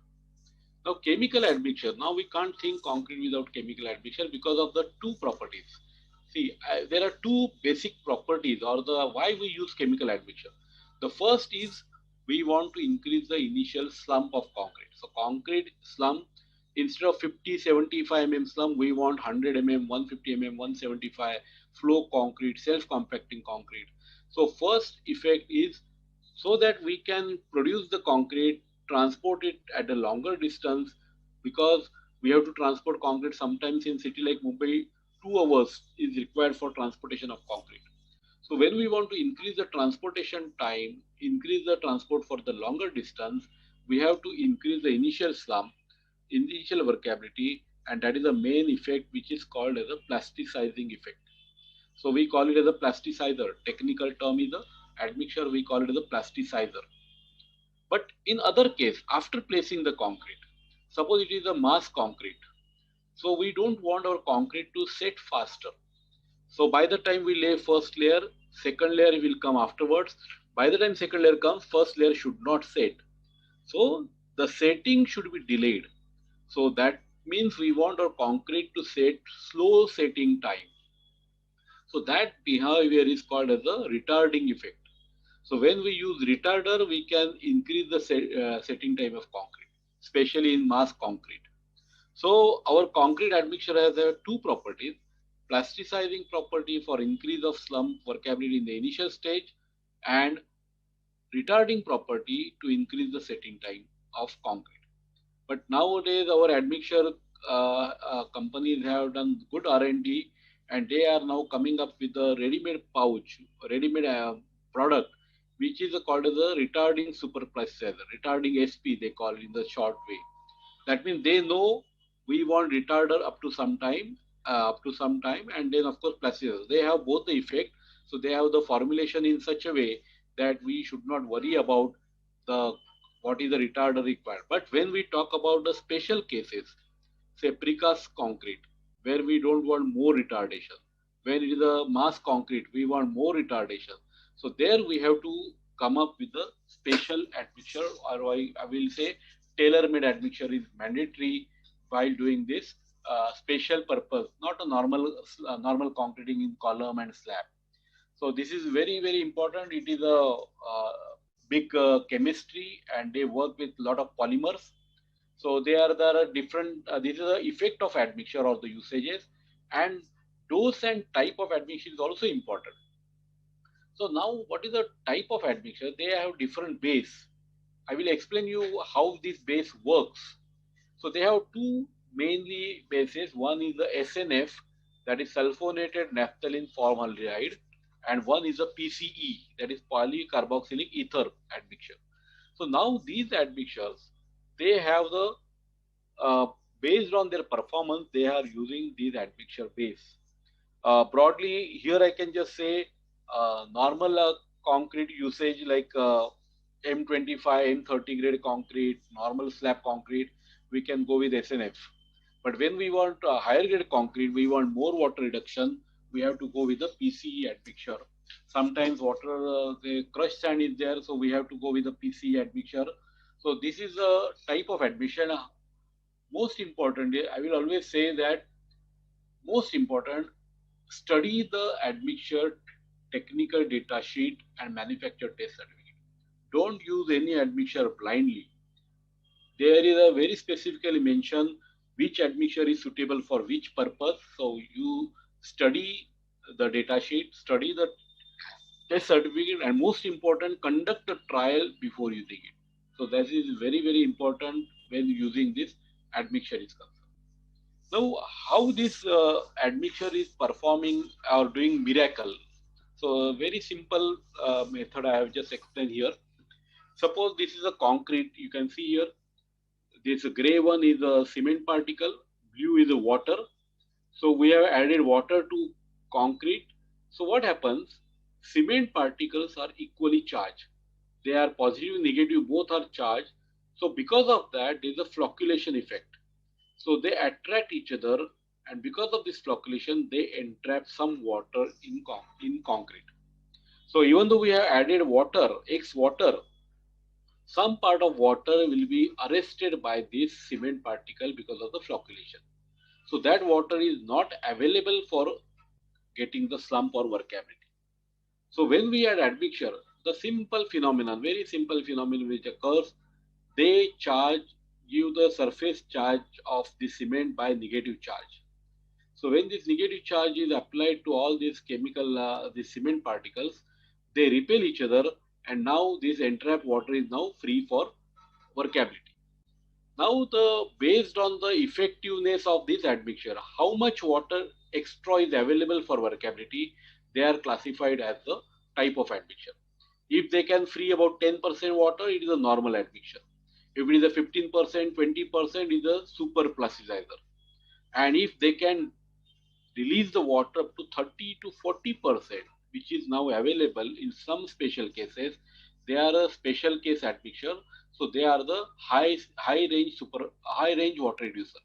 Now chemical admixture, now we can't think concrete without chemical admixture because of the two properties. See, there are two basic properties or the why we use chemical admixture. The first is we want to increase the initial slump of concrete. So concrete slump, instead of 50, 75 mm slump, we want 100 mm, 150 mm, 175 flow concrete, self-compacting concrete. So first effect is so that we can produce the concrete, transport it at a longer distance, because we have to transport concrete sometimes in city like Mumbai, 2 hours is required for transportation of concrete. So when we want to increase the transportation time, increase the transport for the longer distance, we have to increase the initial slump, initial workability, and that is the main effect which is called as a plasticizing effect. So we call it as a plasticizer. Technical term is a admixture, we call it as a plasticizer. But in other case, after placing the concrete, suppose it is a mass concrete, so we don't want our concrete to set faster. So by the time we lay first layer, second layer will come afterwards. By the time second layer comes, first layer should not set. So the setting should be delayed. So that means we want our concrete to set slow setting time. So that behavior is called as a retarding effect. So when we use retarder, we can increase the setting time of concrete, especially in mass concrete. So our concrete admixture has two properties: plasticizing property for increase of slump workability in the initial stage, and retarding property to increase the setting time of concrete. But nowadays our admixture companies have done good R&D, and they are now coming up with a ready-made pouch, ready-made product, which is called as a retarding super plasticizer, retarding SP they call it in the short way. That means they know we want retarder up to some time, and then of course plasticizer. They have both the effect, so they have the formulation in such a way that we should not worry about the what is the retarder required. But when we talk about the special cases, say precast concrete, where we don't want more retardation, when it is a mass concrete, we want more retardation. So there we have to come up with a special admixture, or I will say tailor-made admixture is mandatory while doing this special purpose, not a normal concreting in column and slab. So this is very, very important. It is a big chemistry, and they work with a lot of polymers. So there are different, this is the effect of admixture or the usages, and dose and type of admixture is also important. So now what is the type of admixture? They have different base. I will explain you how this base works. So they have two mainly bases. One is the SNF, that is sulfonated naphthalene formaldehyde, and one is a PCE, that is polycarboxylic ether admixture. So now these admixtures, they have the based on their performance, they are using these admixture base. Broadly, here I can just say normal concrete usage like M25, M30 grade concrete, normal slab concrete, we can go with SNF. But when we want higher grade concrete, we want more water reduction, we have to go with the PCE admixture. Sometimes water, the crushed sand is there, so we have to go with the PCE admixture. So this is a type of admixture. Most importantly, I will always say that most important, study the admixture technical data sheet and manufacturer test certificate. Don't use any admixture blindly. There is a very specifically mentioned which admixture is suitable for which purpose. So you study the data sheet, study the test certificate, and most important, conduct a trial before using it. So that is very, very important when using this admixture is concerned. Now, how this admixture is performing or doing miracle? So, a very simple method I have just explained here. Suppose this is a concrete. You can see here. This gray one is a cement particle. Blue is a water. So we have added water to concrete. So what happens? Cement particles are equally charged. They are positive, negative, both are charged. So because of that, there is a flocculation effect. So they attract each other, and because of this flocculation, they entrap some water in concrete. So even though we have added water, X water, some part of water will be arrested by this cement particle because of the flocculation. So that water is not available for getting the slump or workability. So when we add admixture, the simple phenomenon, very simple phenomenon which occurs, they give the surface charge of the cement by negative charge. So when this negative charge is applied to all these chemical, the cement particles, they repel each other, and now this entrapped water is now free for workability. Now based on the effectiveness of this admixture, how much water extra is available for workability, they are classified as the type of admixture. If they can free about 10% water, it is a normal admixture. If it is a 15%, 20%, it is a super plasticizer. And if they can release the water up to 30 to 40%, which is now available in some special cases, they are a special case admixture. So they are the high range water reducer.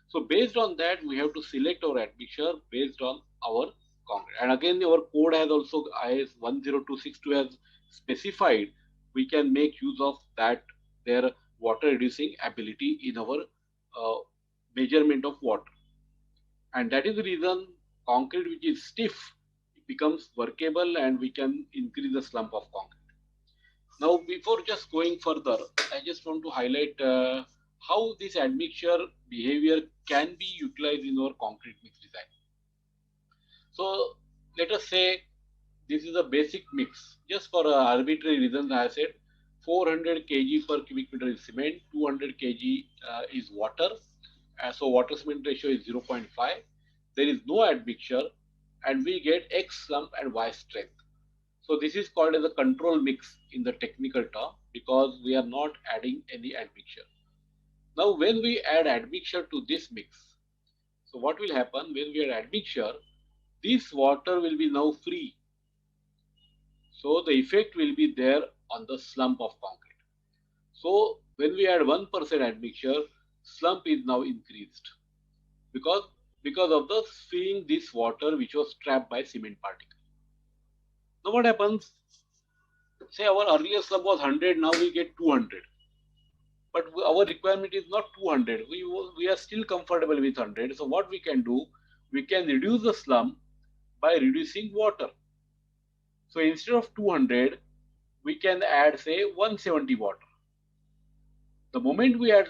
So based on that, we have to select our admixture based on our concrete. And again, our code has also IS 10262 has specified we can make use of that, their water reducing ability in our measurement of water. And that is the reason concrete which is stiff becomes workable, and we can increase the slump of concrete. Now, before just going further, I just want to highlight how this admixture behavior can be utilized in our concrete mix design. So let us say this is a basic mix. Just for arbitrary reasons, I said 400 kg per cubic meter is cement, 200 kg is water. So water cement ratio is 0.5. There is no admixture, and we get X slump and Y strength. So this is called as a control mix in the technical term, because we are not adding any admixture. Now when we add admixture to this mix, so what will happen when we add admixture? This water will be now free. So the effect will be there on the slump of concrete. So when we add 1% admixture, slump is now increased because of the freeing this water which was trapped by cement particle. Now what happens? Say our earlier slump was 100, now we get 200. But our requirement is not 200. We are still comfortable with 100. So what we can do, we can reduce the slump by reducing water. So instead of 200, we can add say 170 water. The moment we add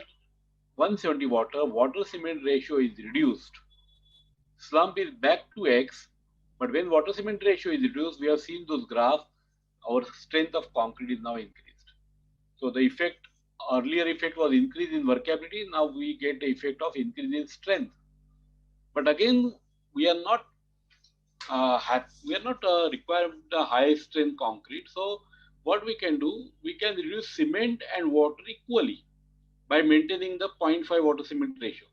170 water cement ratio is reduced. Slump is back to X, but when water cement ratio is reduced, we have seen those graphs, our strength of concrete is now increased. So the effect earlier effect was increase in workability. Now we get the effect of increase in strength. But again, we are not required the high strength concrete. So what we can do, we can reduce cement and water equally by maintaining the 0.5 water cement ratio.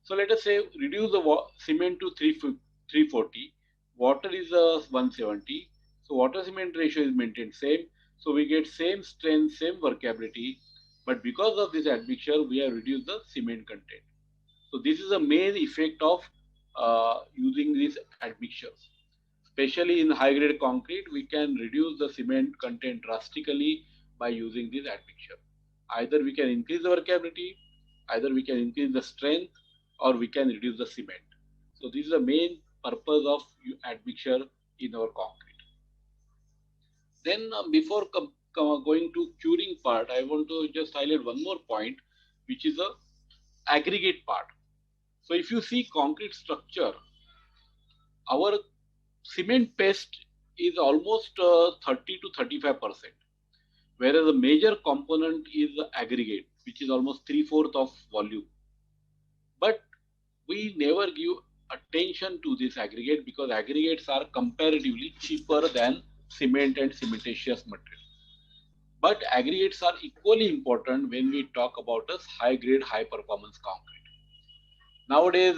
So let us say reduce the cement to 340, water is 170. So water cement ratio is maintained same. So we get same strength, same workability. But because of this admixture, we have reduced the cement content. So this is the main effect of using these admixtures. Especially in high grade concrete, we can reduce the cement content drastically by using this admixture. Either we can increase the workability, either we can increase the strength, or we can reduce the cement. So this is the main purpose of admixture in our concrete. Then before going to curing part, I want to just highlight one more point, which is the aggregate part. So if you see concrete structure, our cement paste is almost 30 to 35%, whereas the major component is the aggregate, which is almost 3/4 of volume. But we never give attention to this aggregate because aggregates are comparatively cheaper than cement and cementitious material. But aggregates are equally important when we talk about a high grade, high performance concrete. Nowadays,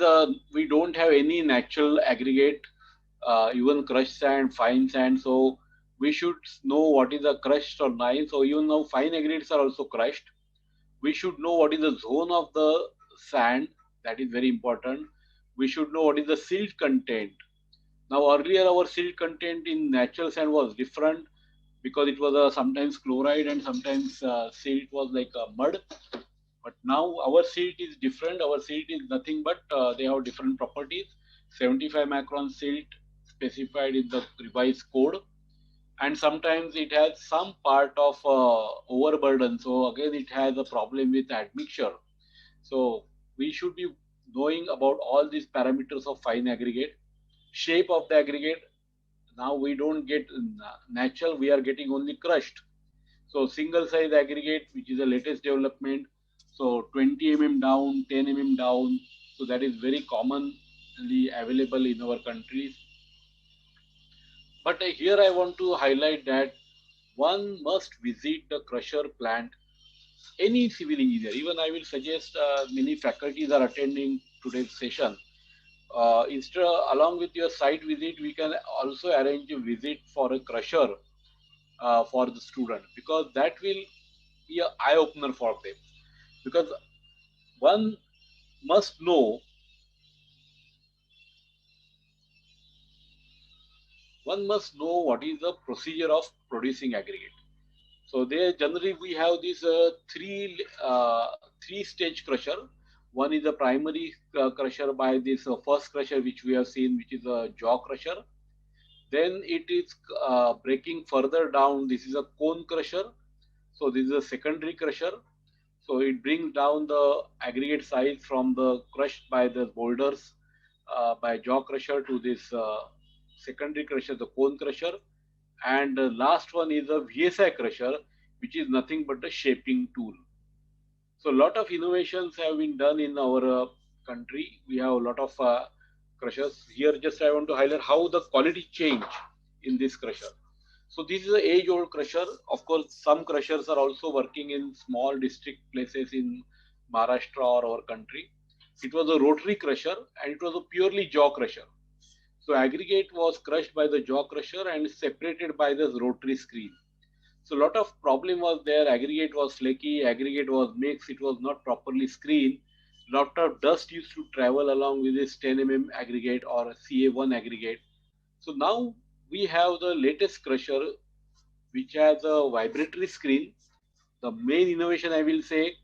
we don't have any natural aggregate, even crushed sand, fine sand. So we should know what is the crushed or nine. So even now fine aggregates are also crushed. We should know what is the zone of the sand. That is very important. We should know what is the silt content. Now earlier our silt content in natural sand was different because it was sometimes chloride and sometimes silt was like mud. But now our silt is different. Our silt is nothing but they have different properties. 75 micron silt specified in the revised code, and sometimes it has some part of overburden. So again, it has a problem with admixture. So we should be knowing about all these parameters of fine aggregate, shape of the aggregate. Now we don't get natural; we are getting only crushed. So single size aggregate, which is the latest development. So 20 mm down, 10 mm down. So that is very commonly available in our countries. But here I want to highlight that one must visit the crusher plant. Any civil engineer, even I will suggest many faculties are attending today's session. Instead, along with your site visit, we can also arrange a visit for a crusher for the student, because that will be an eye opener for them. Because one must know what is the procedure of producing aggregate. So there generally we have this three stage crusher. One is the primary crusher by this first crusher which we have seen, which is a jaw crusher. Then it is breaking further down. This is a cone crusher. So this is a secondary crusher. So it brings down the aggregate size from the crushed by the boulders by jaw crusher to this secondary crusher, the cone crusher. And the last one is a VSI crusher, which is nothing but a shaping tool. So a lot of innovations have been done in our country. We have a lot of crushers. Here just I want to highlight how the quality change in this crusher. So this is an age-old crusher. Of course, some crushers are also working in small district places in Maharashtra or our country. It was a rotary crusher and it was a purely jaw crusher. So aggregate was crushed by the jaw crusher and separated by this rotary screen. So a lot of problem was there. Aggregate was flaky, aggregate was mixed, it was not properly screened. Lot of dust used to travel along with this 10 mm aggregate or CA1 aggregate. So now we have the latest crusher which has a vibratory screen. The main innovation I will say,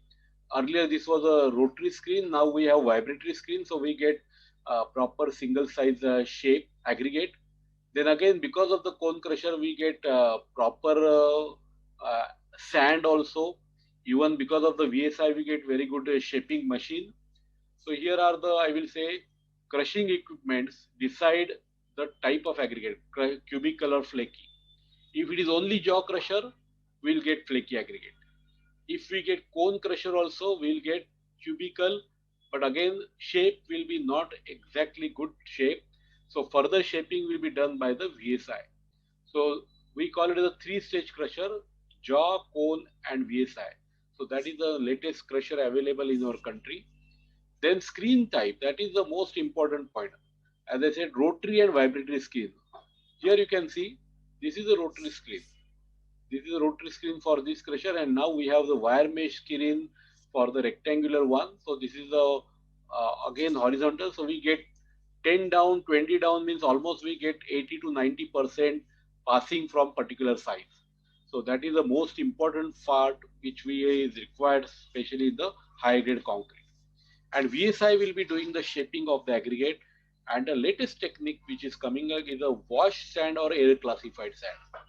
earlier this was a rotary screen, now we have vibratory screen, so we get proper single size shape aggregate. Then again, because of the cone crusher, we get proper sand also. Even because of the VSI, we get very good shaping machine. So here are the, I will say, crushing equipments decide the type of aggregate, cubical or flaky. If it is only jaw crusher, we'll get flaky aggregate. If we get cone crusher also, we'll get cubical, but again, shape will be not exactly good shape. So further shaping will be done by the VSI. So we call it as a three-stage crusher, jaw, cone, and VSI. So that is the latest crusher available in our country. Then screen type, that is the most important point. As I said, rotary and vibratory screen. Here you can see, this is a rotary screen. This is a rotary screen for this crusher, and now we have the wire mesh screen for the rectangular one. So this is the again horizontal. So we get 10 down, 20 down means almost we get 80 to 90% passing from particular size. So that is the most important part which we is required, especially in the high grade concrete. And VSI will be doing the shaping of the aggregate. And the latest technique which is coming up is a wash sand or air classified sand.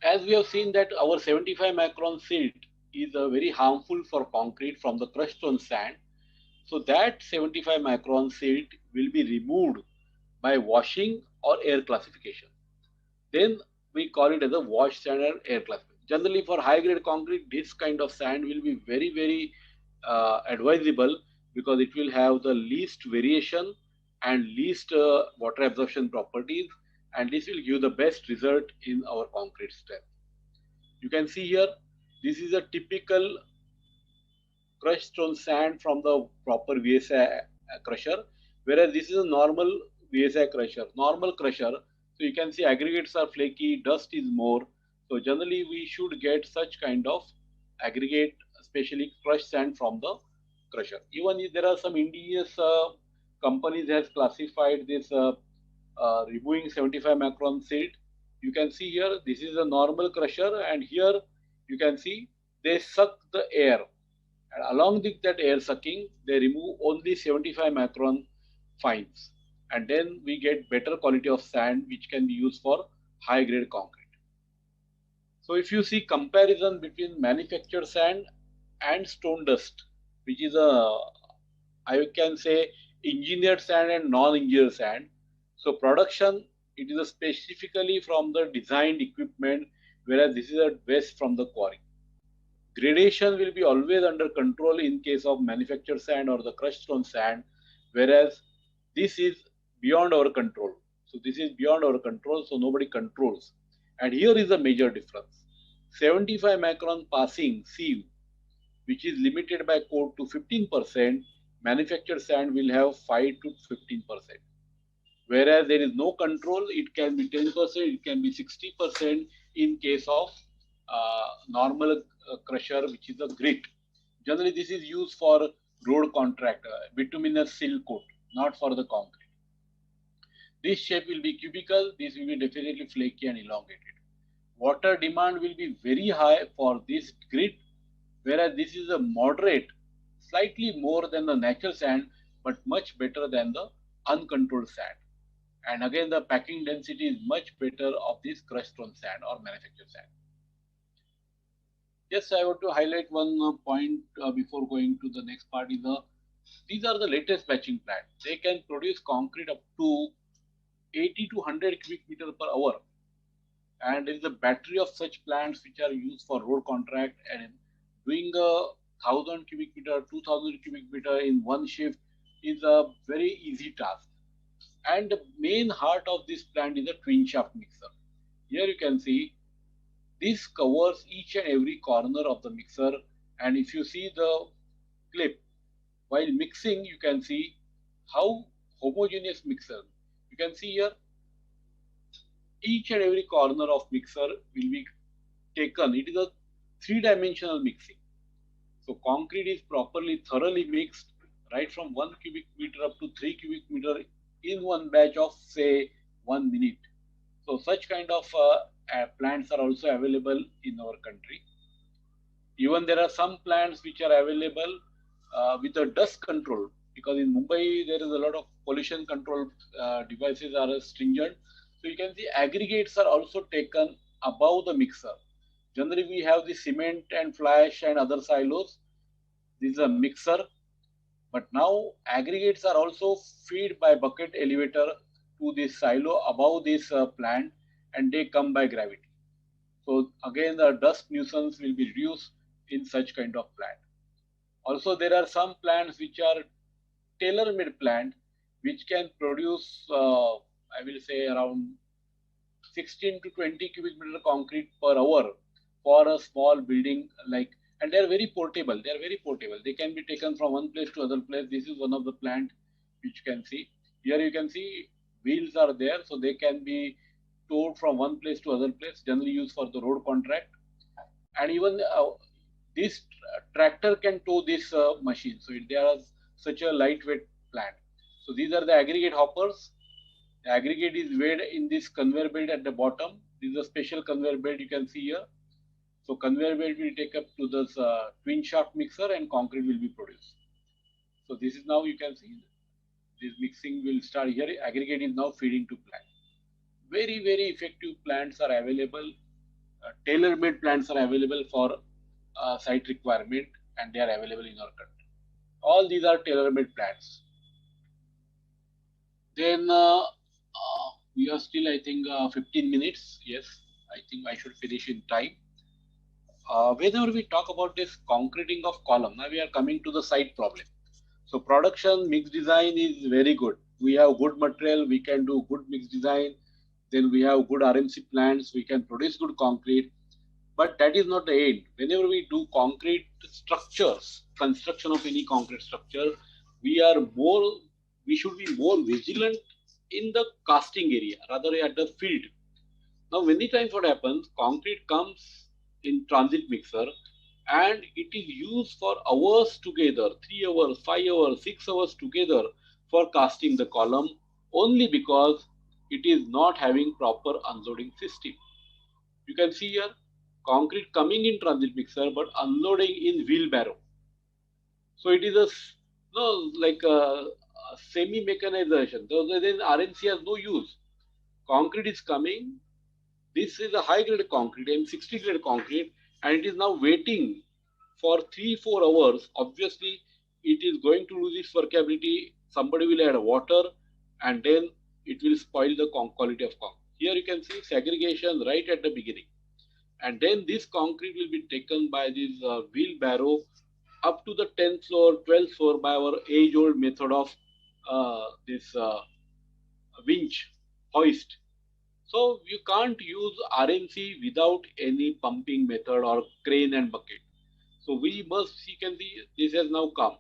As we have seen that our 75 micron silt is very harmful for concrete from the crushed stone sand. So that 75 micron silt will be removed by washing or air classification. Then we call it as a wash sand or air classification. Generally for high grade concrete, this kind of sand will be very advisable because it will have the least variation and least water absorption properties, and this will give the best result in our concrete strength. You can see here, this is a typical crushed stone sand from the proper VSI crusher, whereas this is a normal VSI crusher, normal crusher. So you can see aggregates are flaky, dust is more. So generally we should get such kind of aggregate, especially crushed sand from the crusher. Even if there are some indigenous companies has classified this removing 75 micron silt. You can see here, this is a normal crusher, and here you can see they suck the air. And along with that air sucking, they remove only 75 micron fines. And then we get better quality of sand, which can be used for high grade concrete. So if you see comparison between manufactured sand and stone dust, which is I can say engineered sand and non-engineered sand. So production, it is specifically from the designed equipment, whereas this is a waste from the quarry. Gradation will be always under control in case of manufactured sand or the crushed stone sand, whereas this is beyond our control. So this is beyond our control, so nobody controls. And here is a major difference. 75 micron passing sieve, which is limited by code to 15%, manufactured sand will have 5 to 15%. Whereas there is no control, it can be 10%, it can be 60% in case of normal crusher, which is a grit. Generally, this is used for road contract, bituminous seal coat, not for the concrete. This shape will be cubical, this will be definitely flaky and elongated. Water demand will be very high for this grit, whereas this is a moderate, slightly more than the natural sand, but much better than the uncontrolled sand. And again, the packing density is much better of this crushed stone sand or manufactured sand. Yes, I want to highlight one point before going to the next part. These are the latest batching plants. They can produce concrete up to 80 to 100 cubic meter per hour. And there is a battery of such plants which are used for road contract, and doing 1,000 cubic meter, 2,000 cubic meter in one shift is a very easy task. And the main heart of this plant is a twin shaft mixer. Here you can see this covers each and every corner of the mixer, and if you see the clip, while mixing you can see how homogeneous mixer. You can see here each and every corner of mixer will be taken. It is a three-dimensional mixing. So concrete is properly thoroughly mixed right from 1 cubic meter up to 3 cubic meter in one batch of say 1 minute. So such kind of plants are also available in our country. Even there are some plants which are available with the dust control, because in Mumbai there is a lot of pollution control devices are stringent. So you can see aggregates are also taken above the mixer. Generally we have the cement and fly ash and other silos. This is a mixer, but now aggregates are also fed by bucket elevator to this silo above this plant, and they come by gravity. So again the dust nuisance will be reduced in such kind of plant. Also, there are some plants which are tailor-made plant, which can produce, I will say, around 16 to 20 cubic meter concrete per hour for a small building. And they are very portable. They are very portable. They can be taken from one place to other place. This is one of the plant which you can see. Here you can see wheels are there, so they can be towed from one place to other place. Generally used for the road contract, and even this tractor can tow this machine. So they are such a lightweight plant. So these are the aggregate hoppers. The aggregate is weighed in this conveyor belt at the bottom. This is a special conveyor belt you can see here. So conveyor belt will take up to this twin shaft mixer and concrete will be produced. So this is now you can see this mixing will start here. Aggregate is now feeding to plant. Very, very effective plants are available. Tailor-made plants are available for site requirement, and they are available in our country. All these are tailor-made plants. Then we are still, I think, 15 minutes. Yes, I think I should finish in time. Whenever we talk about this concreting of column, now we are coming to the site problem. So production mix design is very good. We have good material, we can do good mix design. Then we have good RMC plants, we can produce good concrete. But that is not the end. Whenever we do concrete structures, construction of any concrete structure, we should be more vigilant in the casting area rather at the field. Now, many times what happens, concrete comes in transit mixer and it is used for hours together, 3 hours, 5 hours, 6 hours together for casting the column, only because it is not having proper unloading system. You can see here concrete coming in transit mixer but unloading in wheelbarrow. So it is like a semi-mechanization. Then RMC has no use. Concrete is coming. This is a high grade concrete, M60 grade concrete, and it is now waiting for 3-4 hours. Obviously, it is going to lose its workability. Somebody will add water, and then it will spoil the quality of concrete. Here you can see segregation right at the beginning. And then this concrete will be taken by this wheelbarrow up to the 10th floor, 12th floor by our age-old method of this winch hoist. So you can't use RMC without any pumping method or crane and bucket. So we must, you can see this has now come.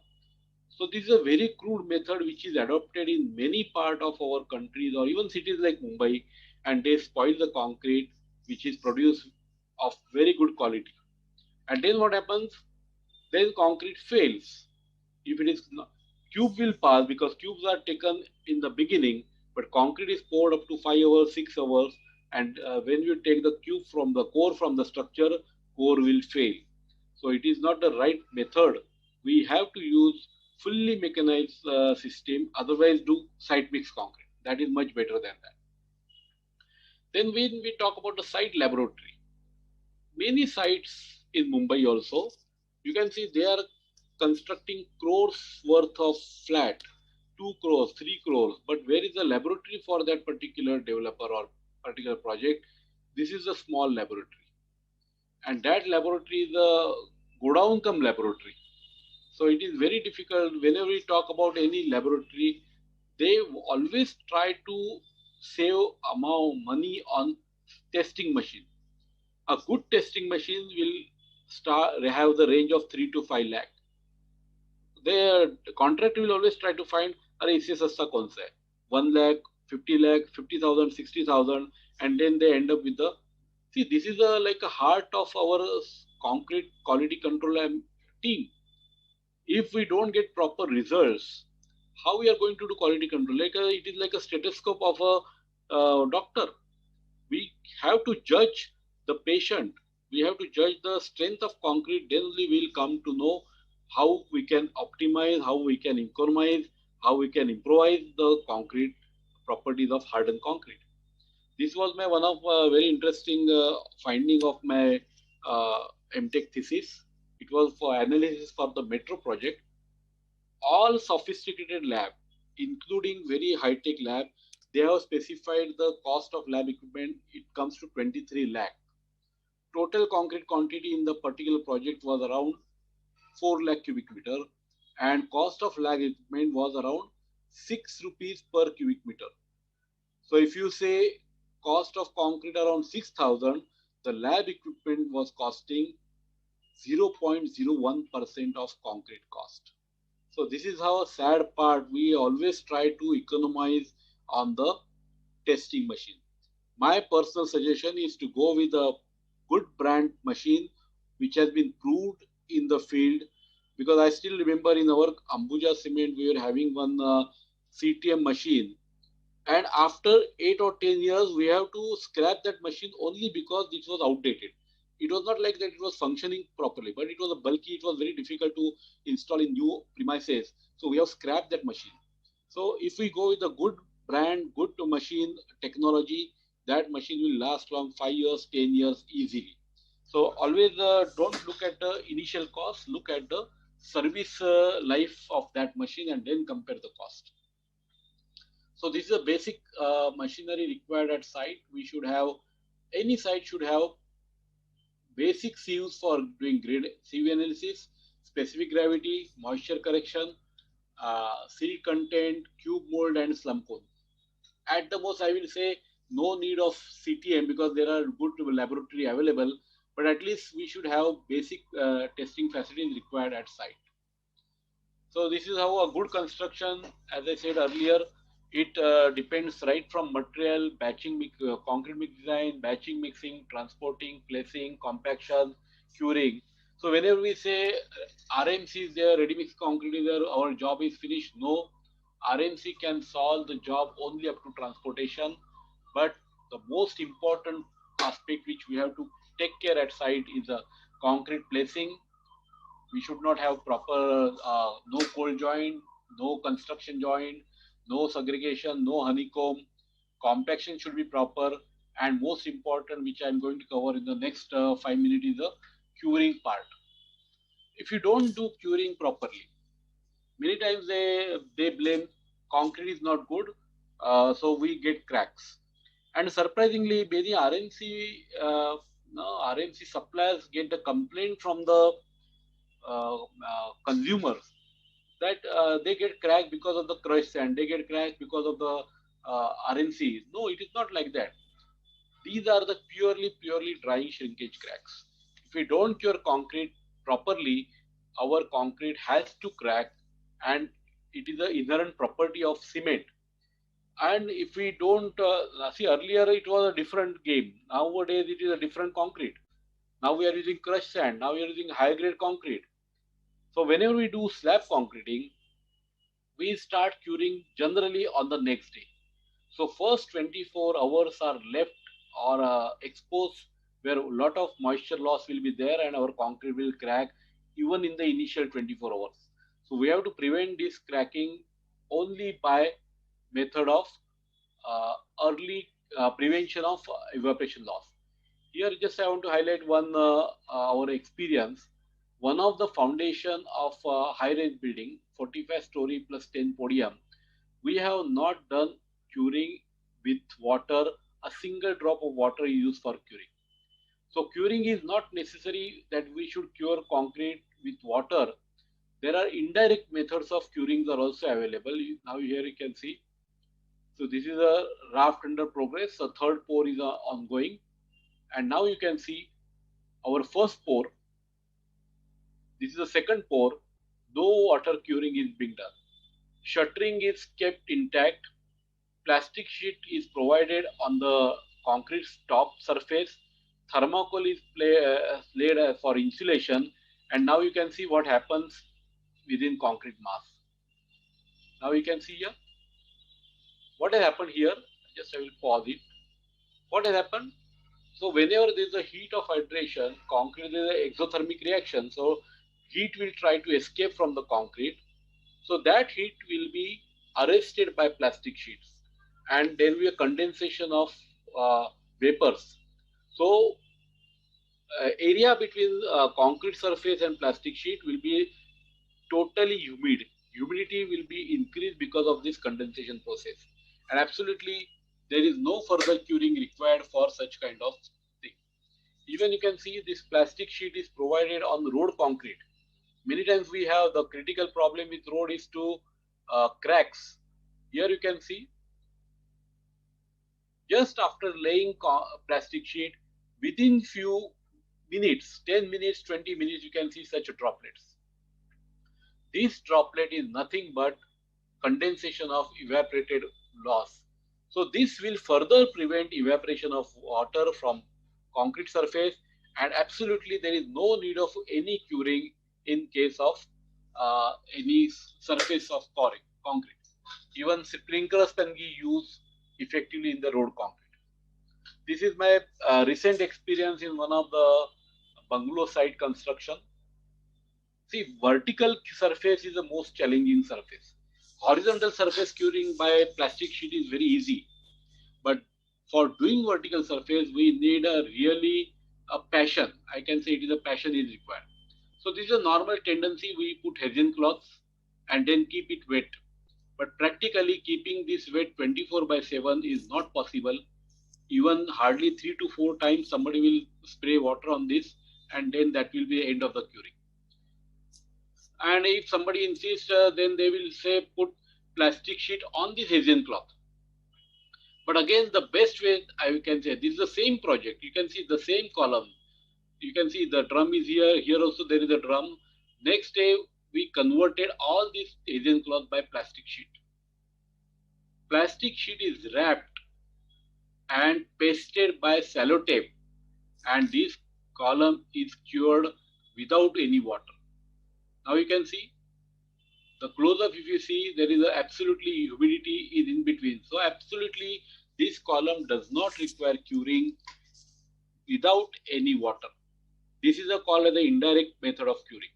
So this is a very crude method which is adopted in many parts of our countries or even cities like Mumbai, and they spoil the concrete which is produced of very good quality. And then what happens? Then concrete fails. If it is not, cube will pass because cubes are taken in the beginning, but concrete is poured up to 5 hours, 6 hours, and when you take the cube from the core from the structure, core will fail. So it is not the right method. We have to use fully mechanized system, otherwise do site mix concrete. That is much better than that. Then when we talk about the site laboratory, many sites in Mumbai also, you can see they are constructing crores worth of flat, 2 crores, 3 crores, but where is the laboratory for that particular developer or particular project? This is a small laboratory. And that laboratory is a godown cum laboratory. So it is very difficult. Whenever we talk about any laboratory, they always try to save money on testing machine. A good testing machine will have the range of 3 to 5 lakh. The contractor will always try to find, इससे सस्ता कौन सा है? 1 lakh, 50 lakh, 50,000, 60,000, and then they end up with the. See, this is like a heart of our concrete quality control team. If we don't get proper results, how we are going to do quality control? It is like a stethoscope of a doctor. We have to judge the patient. We have to judge the strength of concrete. Then only we'll come to know how we can optimize, how we can economize, how we can improvise the concrete properties of hardened concrete. This was my one of very interesting finding of my MTech thesis. It was for analysis for the metro project. All sophisticated lab, including very high-tech lab, they have specified the cost of lab equipment. It comes to 23 lakh. total concrete quantity in the particular project was around 4 lakh cubic meter, and cost of lab equipment was around 6 rupees per cubic meter. So if you say cost of concrete around 6,000, the lab equipment was costing 0.01% of concrete cost. So this is how a sad part. We always try to economize on the testing machine. My personal suggestion is to go with a good brand machine which has been proved in the field, because I still remember in our Ambuja Cement we were having one CTM machine, and after 8 or 10 years we have to scrap that machine only because it was outdated. It was not like that it was functioning properly, but it was a bulky, it was very difficult to install in new premises, so we have scrapped that machine. So if we go with a good brand, good machine technology, that machine will last long 5 years, 10 years easily. So always don't look at the initial cost, look at the service life of that machine and then compare the cost. So this is a basic machinery required at site. We should have, any site should have basic sieves for doing grid sieve analysis, specific gravity, moisture correction, sill content, cube mold, and slump cone. At the most, I will say no need of CTM because there are good laboratory available, but at least we should have basic testing facilities required at site. So this is how a good construction, as I said earlier, it depends right from material, batching, concrete mix design, batching, mixing, transporting, placing, compaction, curing. So whenever we say RMC is there, ready mix concrete is there, our job is finished. No, RMC can solve the job only up to transportation. But the most important aspect which we have to take care at site is the concrete placing. We should not have proper, no cold joint, no construction joint, no segregation, no honeycomb. Compaction should be proper, and most important, which I'm going to cover in the next 5 minutes, is the curing part. If you don't do curing properly, many times they blame concrete is not good, so we get cracks. And surprisingly, many RMC suppliers get the complaint from the consumers that they get cracked because of the crushed sand, they get cracked because of the RMCs. No, it is not like that. These are the purely drying shrinkage cracks. If we don't cure concrete properly, our concrete has to crack, and it is an inherent property of cement. And if we don't, see, earlier it was a different game. Nowadays it is a different concrete. Now we are using crushed sand. Now we are using high grade concrete. So whenever we do slab concreting, we start curing generally on the next day. So first 24 hours are left or exposed, where a lot of moisture loss will be there and our concrete will crack even in the initial 24 hours. So we have to prevent this cracking only by method of early prevention of evaporation loss. Here just I want to highlight one our experience. One of the foundation of high-rise building, 45 story plus 10 podium, we have not done curing with water. A single drop of water is used for curing. So curing is not necessary that we should cure concrete with water. There are indirect methods of curing are also available. Now here you can see. So this is a raft under progress. The third pour is ongoing. And now you can see our first pour. This is the second pour. No water curing is being done. Shuttering is kept intact. Plastic sheet is provided on the concrete top surface. Thermocol is laid for insulation. And now you can see what happens within concrete mass. Now you can see here. What has happened here? Just I will pause it. What has happened? So whenever there is a heat of hydration, concrete is an exothermic reaction. So heat will try to escape from the concrete. So that heat will be arrested by plastic sheets, and there will be a condensation of vapors. So area between concrete surface and plastic sheet will be totally humid. Humidity will be increased because of this condensation process. And absolutely there is no further curing required for such kind of thing. Even you can see this plastic sheet is provided on road concrete. Many times we have the critical problem with road is to cracks. Here you can see just after laying plastic sheet, within few minutes, 10 minutes, 20 minutes, you can see such droplets. This droplet is nothing but condensation of evaporated loss. So this will further prevent evaporation of water from concrete surface, and absolutely there is no need of any curing in case of any surface of concrete. Even sprinklers can be used effectively in the road concrete. This is my recent experience in one of the bungalow site construction. See, vertical surface is the most challenging surface. Horizontal surface curing by plastic sheet is very easy, but for doing vertical surface, we need a really a passion. I can say it is a passion is required. So this is a normal tendency. We put hessian cloths and then keep it wet. But practically keeping this wet 24/7 is not possible. Even hardly 3 to 4 times somebody will spray water on this, and then that will be the end of the curing. And if somebody insists, then they will say put plastic sheet on this hessian cloth. But again, the best way I can say, this is the same project. You can see the same column. You can see the drum is here. Here also there is a drum. Next day, we converted all this hessian cloth by plastic sheet. Plastic sheet is wrapped and pasted by sellotape, and this column is cured without any water. Now you can see the close-up. If you see, there is absolutely humidity is in between. So absolutely this column does not require curing without any water. This is called as the indirect method of curing.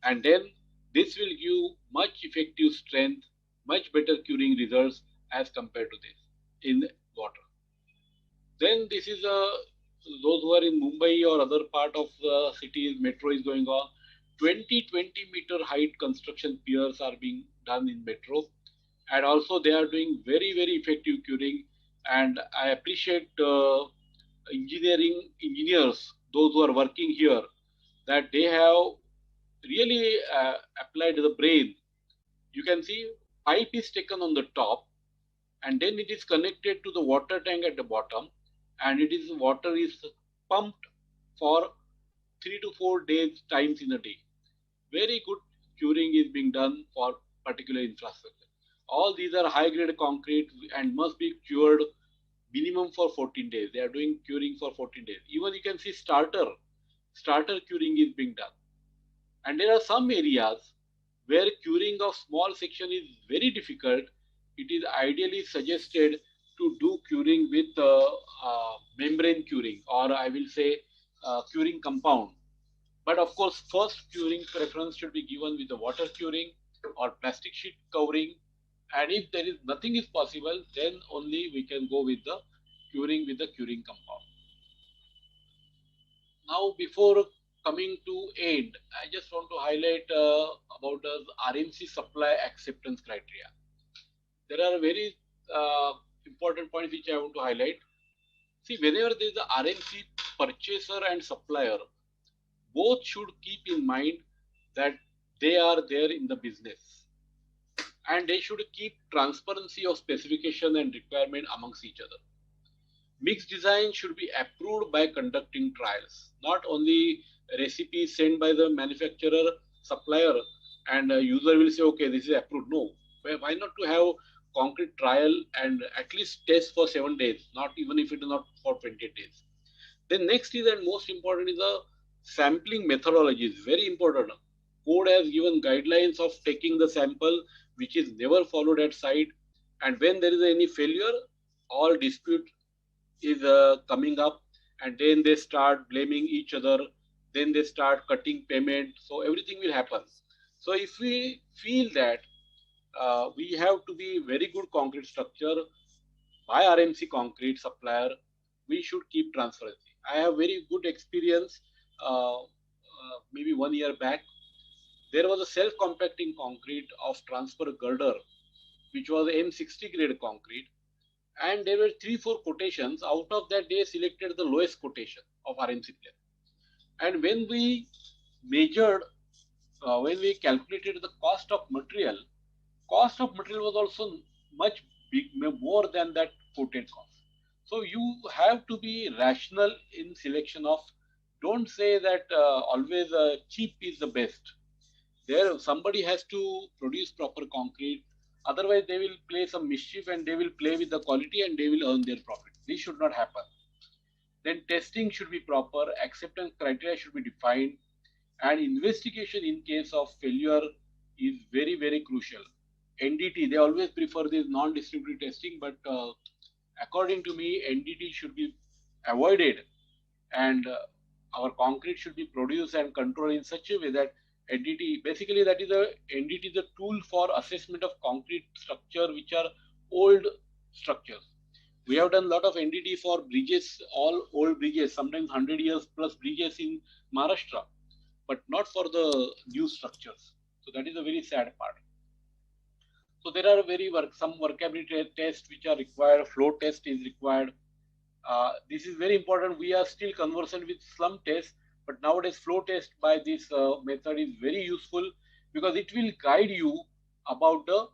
And then this will give much effective strength, much better curing results as compared to this in water. Then this is those who are in Mumbai or other part of the cities, metro is going on. 20 meter height construction piers are being done in metro, and also they are doing very effective curing. And I appreciate engineers, those who are working here, that they have really applied the brain. You can see pipe is taken on the top, and then it is connected to the water tank at the bottom, and water is pumped for 3 to 4 days times in a day. Very good curing is being done for particular infrastructure. All these are high grade concrete and must be cured minimum for 14 days. They are doing curing for 14 days. Even you can see starter curing is being done. And there are some areas where curing of small section is very difficult. It is ideally suggested to do curing with membrane curing, or I will say curing compound. But of course, first curing preference should be given with the water curing or plastic sheet covering. And if there is nothing is possible, then only we can go with the curing compound. Now, before coming to end, I just want to highlight about the RMC supply acceptance criteria. There are very important points which I want to highlight. See, whenever there is a RMC purchaser and supplier, both should keep in mind that they are there in the business, and they should keep transparency of specification and requirement amongst each other. Mixed design should be approved by conducting trials, not only recipes sent by the manufacturer, supplier, and a user will say, okay, this is approved. No, why not to have concrete trial and at least test for 7 days, not even if it is not for 28 days. Then next is, and most important, is the sampling methodology is very important. Code has given guidelines of taking the sample, which is never followed at site. And when there is any failure, all dispute is coming up, and then they start blaming each other. Then they start cutting payment. So everything will happen. So if we feel that we have to be very good concrete structure by RMC concrete supplier, we should keep transparency. I have very good experience. Maybe 1 year back, there was a self-compacting concrete of transfer girder, which was M60 grade concrete, and there were 3-4 quotations. Out of that, they selected the lowest quotation of RMC plant. And when we measured, when we calculated the cost of material was also much more than that quoted cost. So you have to be rational in selection of. Don't say that always cheap is the best. There, somebody has to produce proper concrete. Otherwise, they will play some mischief and they will play with the quality and they will earn their profit. This should not happen. Then testing should be proper. Acceptance criteria should be defined, and investigation in case of failure is very, very crucial. NDT, they always prefer this non-distributed testing, but according to me, NDT should be avoided, and our concrete should be produced and controlled in such a way that NDT, basically that is NDT is a tool for assessment of concrete structure which are old structures. We have done a lot of NDT for bridges, all old bridges, sometimes 100 years plus bridges in Maharashtra, but not for the new structures. So that is a very sad part. So there are some workability tests which are required. Flow test is required. This is very important. We are still conversant with slump test, but nowadays flow test by this method is very useful because it will guide you about the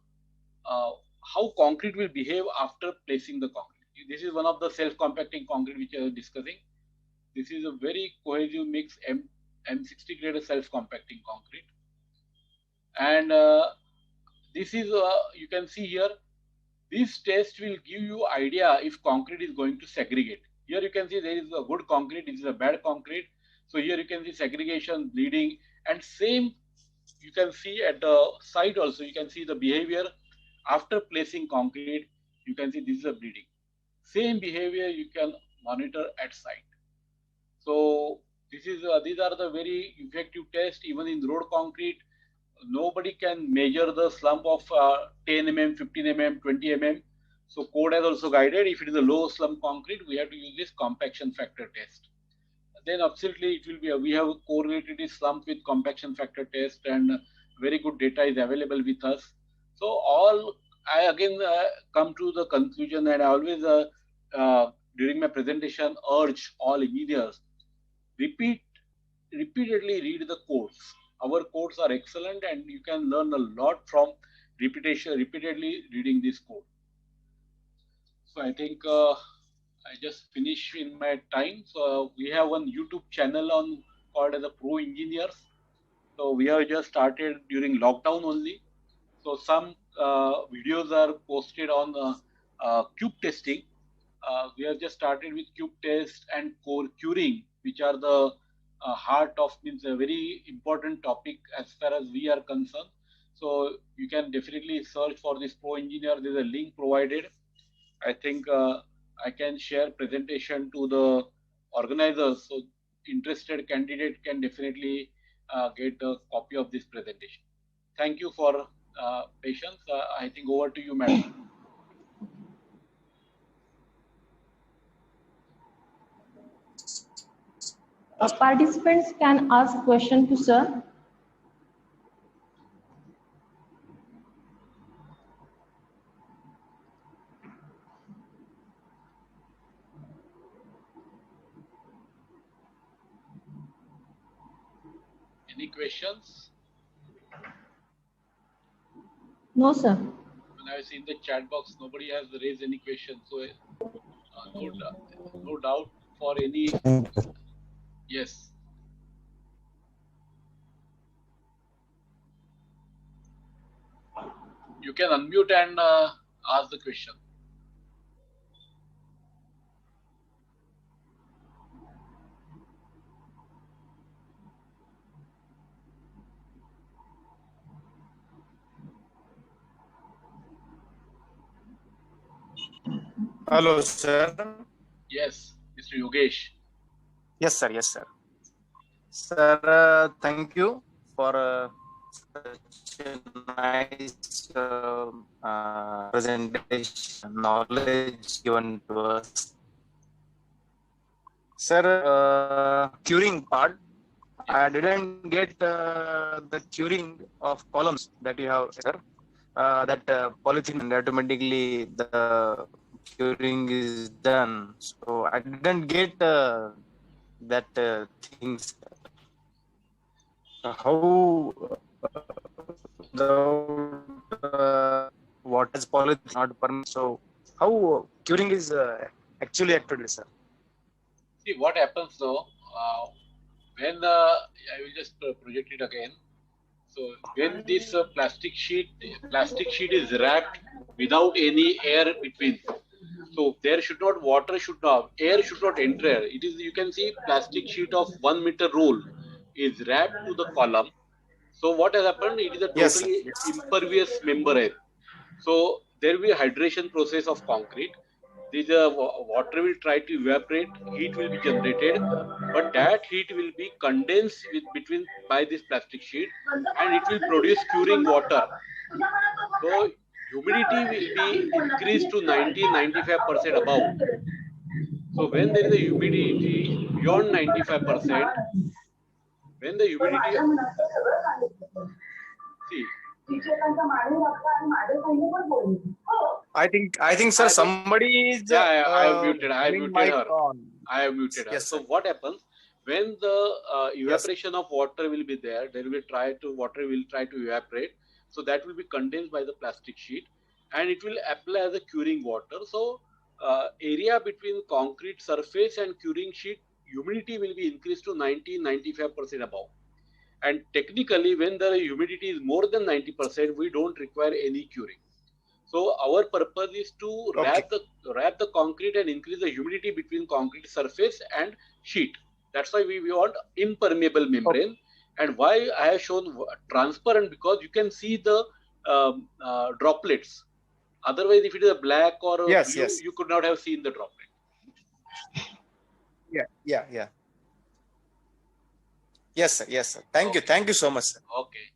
how concrete will behave after placing the concrete. This is one of the self-compacting concrete which I was discussing. This is a very cohesive mix M60 grade self-compacting concrete, and this is you can see here. This test will give you idea if concrete is going to segregate. Here you can see there is a good concrete, this is a bad concrete. So here you can see segregation, bleeding, and same you can see at the site also. You can see the behavior after placing concrete. You can see this is a bleeding. Same behavior you can monitor at site. So this is these are the very effective tests. Even in road concrete, nobody can measure the slump of 10 mm, 15 mm, 20 mm. So code has also guided if it is a low slump concrete, we have to use this compaction factor test. Then absolutely it will be, we have correlated this slump with compaction factor test, and very good data is available with us. So I again come to the conclusion, and I always during my presentation urge all engineers, repeatedly read the codes. Our codes are excellent, and you can learn a lot from repeatedly reading this code. So I think I just finished in my time. So we have one YouTube channel called as a Pro Engineers. So we have just started during lockdown only. So some videos are posted on cube testing. We have just started with cube test and core curing, which are the heart of, means a very important topic as far as we are concerned. So you can definitely search for this Pro Engineer. There's a link provided. I think I can share presentation to the organizers. So interested candidate can definitely get a copy of this presentation. Thank you for patience. I think over to you, madam. Participants can ask question to sir. Any questions? No, sir. When I see in the chat box, nobody has raised any question. So no doubt for any. Yes. You can unmute and ask the question. Hello, sir. Yes, Mr. Yogesh. Yes, sir. Yes, sir. Sir, thank you for such a nice presentation, knowledge given to us. Sir, curing part, I didn't get the curing of columns that you have, sir. That polythene, and automatically the curing is done. So I didn't get that things. How without what is polythene not permanent? So how curing is actually acted, sir? See what happens though, when I will just project it again. So when this plastic sheet is wrapped without any air between, so there should not air should not enter. It is, you can see plastic sheet of 1 meter roll is wrapped to the column. So what has happened? It is a Yes, sir. totally Yes. impervious membrane. So there will be a hydration process of concrete. This water will try to evaporate, heat will be generated, but that heat will be condensed between by this plastic sheet, and it will produce curing water. So humidity will be increased to 90-95% above. So when there is a humidity beyond 95%, when the humidity, see, I think, sir, somebody is yeah, I have muted. I have having muted mic her. on. I have muted her. Yes, So sir. what happens when the Yes. evaporation of water will be there? Water will try to evaporate. So that will be condensed by the plastic sheet, and it will apply as a curing water. So area between concrete surface and curing sheet, humidity will be increased to 90-95% above. And technically, when the humidity is more than 90%, we don't require any curing. So our purpose is to Okay. wrap the concrete and increase the humidity between concrete surface and sheet. That's why we want impermeable membrane. And why I have shown transparent, because you can see the droplets. Otherwise, if it is a black or a Yes. blue, Yes. you could not have seen the droplet. Yeah. Yeah. Yeah. Yes, sir. Yes, sir. Thank you. Okay. Thank you so much, sir. Okay.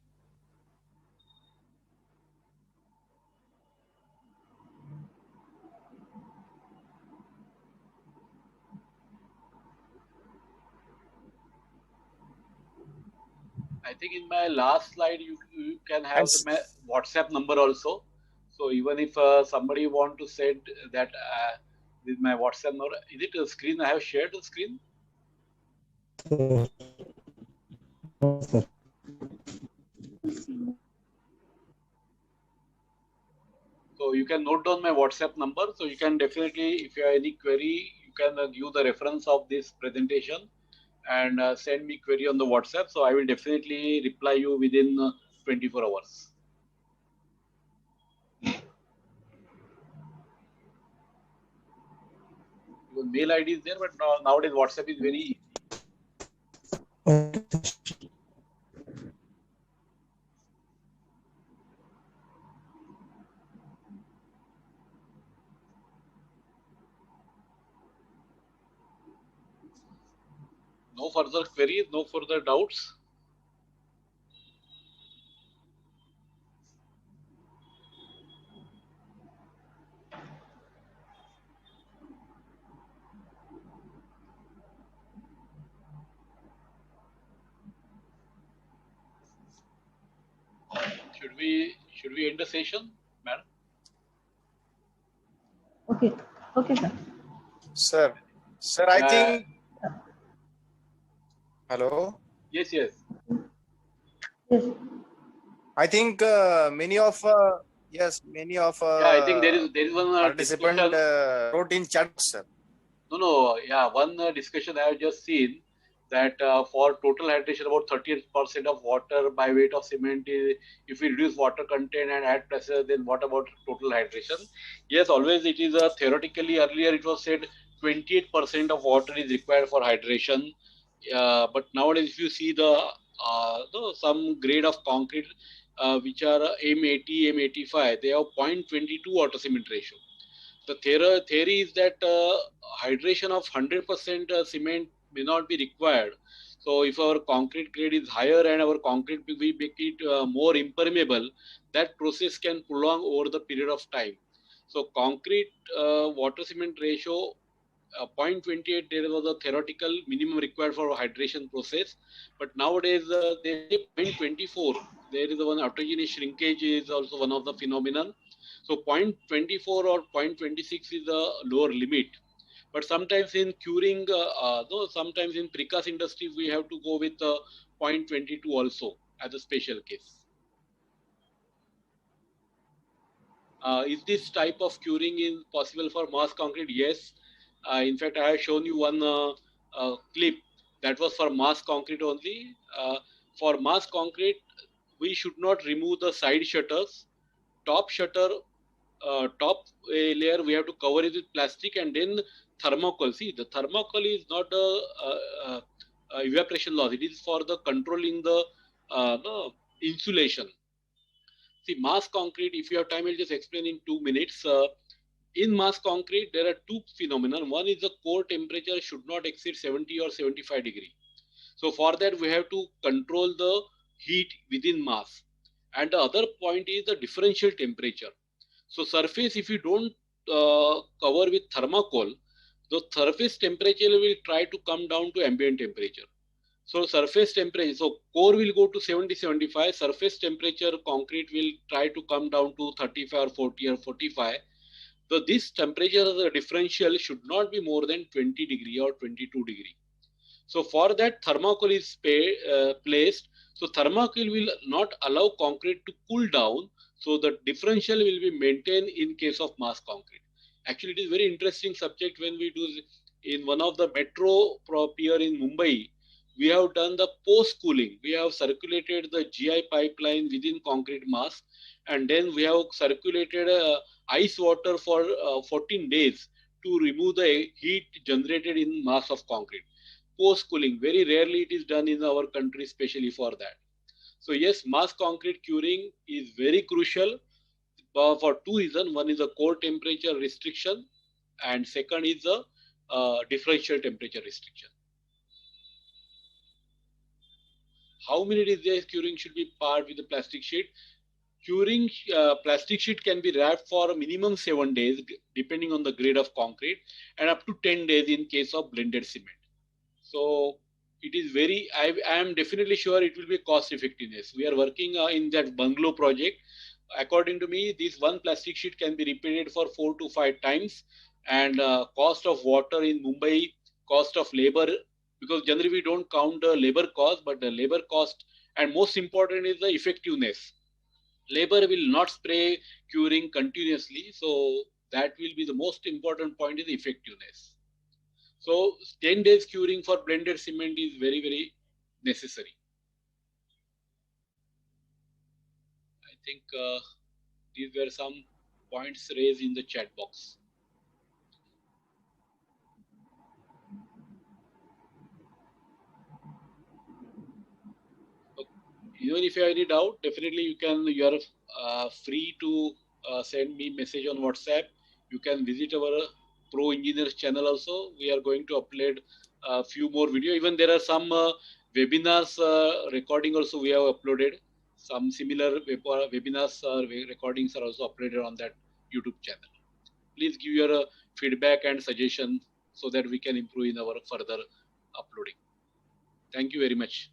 I think in my last slide, you can have And my WhatsApp number also. So even if somebody want to send that with my WhatsApp number, is it a screen? I have shared the screen. So you can note down my WhatsApp number. So you can definitely, if you have any query, you can give the reference of this presentation and send me query on the WhatsApp. So I will definitely reply you within 24 hours. Your mail ID is there, but nowadays WhatsApp is very easy. No further queries, no further doubts. Should we end the session, madam? Okay. Okay, sir. sir, I think. Hello. Yes. Yes. I think many of Yeah, I think there is one participant discussion. wrote in chat, sir. No. Yeah, one discussion I have just seen that for total hydration, about 38% of water by weight of cement is, if we reduce water content and add pressure, then what about total hydration? Yes, always it is theoretically, earlier it was said 28% of water is required for hydration. But nowadays, if you see some grade of concrete which are M80, M85, they have 0.22 water cement ratio. The theory is that hydration of 100% cement may not be required. So if our concrete grade is higher and our concrete, we make it more impermeable, that process can prolong over the period of time. So concrete water cement ratio 0.28, there was a theoretical minimum required for hydration process, but nowadays they say 0.24. There is one autogenous shrinkage is also one of the phenomenon. So 0.24 or 0.26 is the lower limit. But sometimes in curing, no, sometimes in precast industry, we have to go with 0.22 also as a special case. Is this type of curing is possible for mass concrete? Yes. In fact, I have shown you one clip that was for mass concrete only. For mass concrete, we should not remove the side shutters. Top shutter, top layer, we have to cover it with plastic, and then thermocol. See, the thermocol is not a evaporation loss. It is for the controlling the no, insulation. See, mass concrete, if you have time, I'll just explain in 2 minutes. In mass concrete, there are two phenomena. One is the core temperature should not exceed 70 or 75 degree. So for that, we have to control the heat within mass. And the other point is the differential temperature. So surface, if you don't cover with thermocol, the surface temperature will try to come down to ambient temperature. So surface temperature, so core will go to 70, 75, surface temperature concrete will try to come down to 35 or 40 or 45. So this temperature of the differential should not be more than 20 degree or 22 degree. So for that thermocol is placed. So thermocol will not allow concrete to cool down. So the differential will be maintained in case of mass concrete. Actually, it is very interesting subject when we do in one of the metro pier in Mumbai. We have done the post cooling. We have circulated the GI pipeline within concrete mass, and then we have circulated ice water for 14 days to remove the heat generated in mass of concrete. Post cooling, very rarely it is done in our country, especially for that. So yes, mass concrete curing is very crucial for two reasons. One is the core temperature restriction, and second is the differential temperature restriction. How many days curing should be paired with the plastic sheet? Curing plastic sheet can be wrapped for a minimum 7 days, depending on the grade of concrete, and up to 10 days in case of blended cement. So it is very, I am definitely sure it will be cost effectiveness. We are working in that bungalow project. According to me, this one plastic sheet can be repeated for 4 to 5 times, and cost of water in Mumbai, cost of labor, because generally we don't count the labor cost, but the labor cost, and most important is the effectiveness. Labor will not spray curing continuously, so that will be the most important point is effectiveness. So 10 days curing for blended cement is very, very necessary. I think these were some points raised in the chat box. Even if you have any doubt, definitely you are free to send me message on WhatsApp. You can visit our Pro Engineers channel also. We are going to upload a few more videos. Even there are some webinars recording also we have uploaded. Some similar webinars recordings are also uploaded on that YouTube channel. Please give your feedback and suggestion so that we can improve in our further uploading. Thank you very much.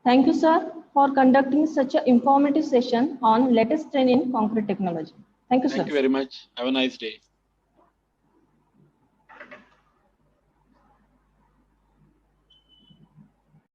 Thank you, sir, for conducting such an informative session on latest trend in concrete technology. Thank you, sir. Thank you very much. Have a nice day.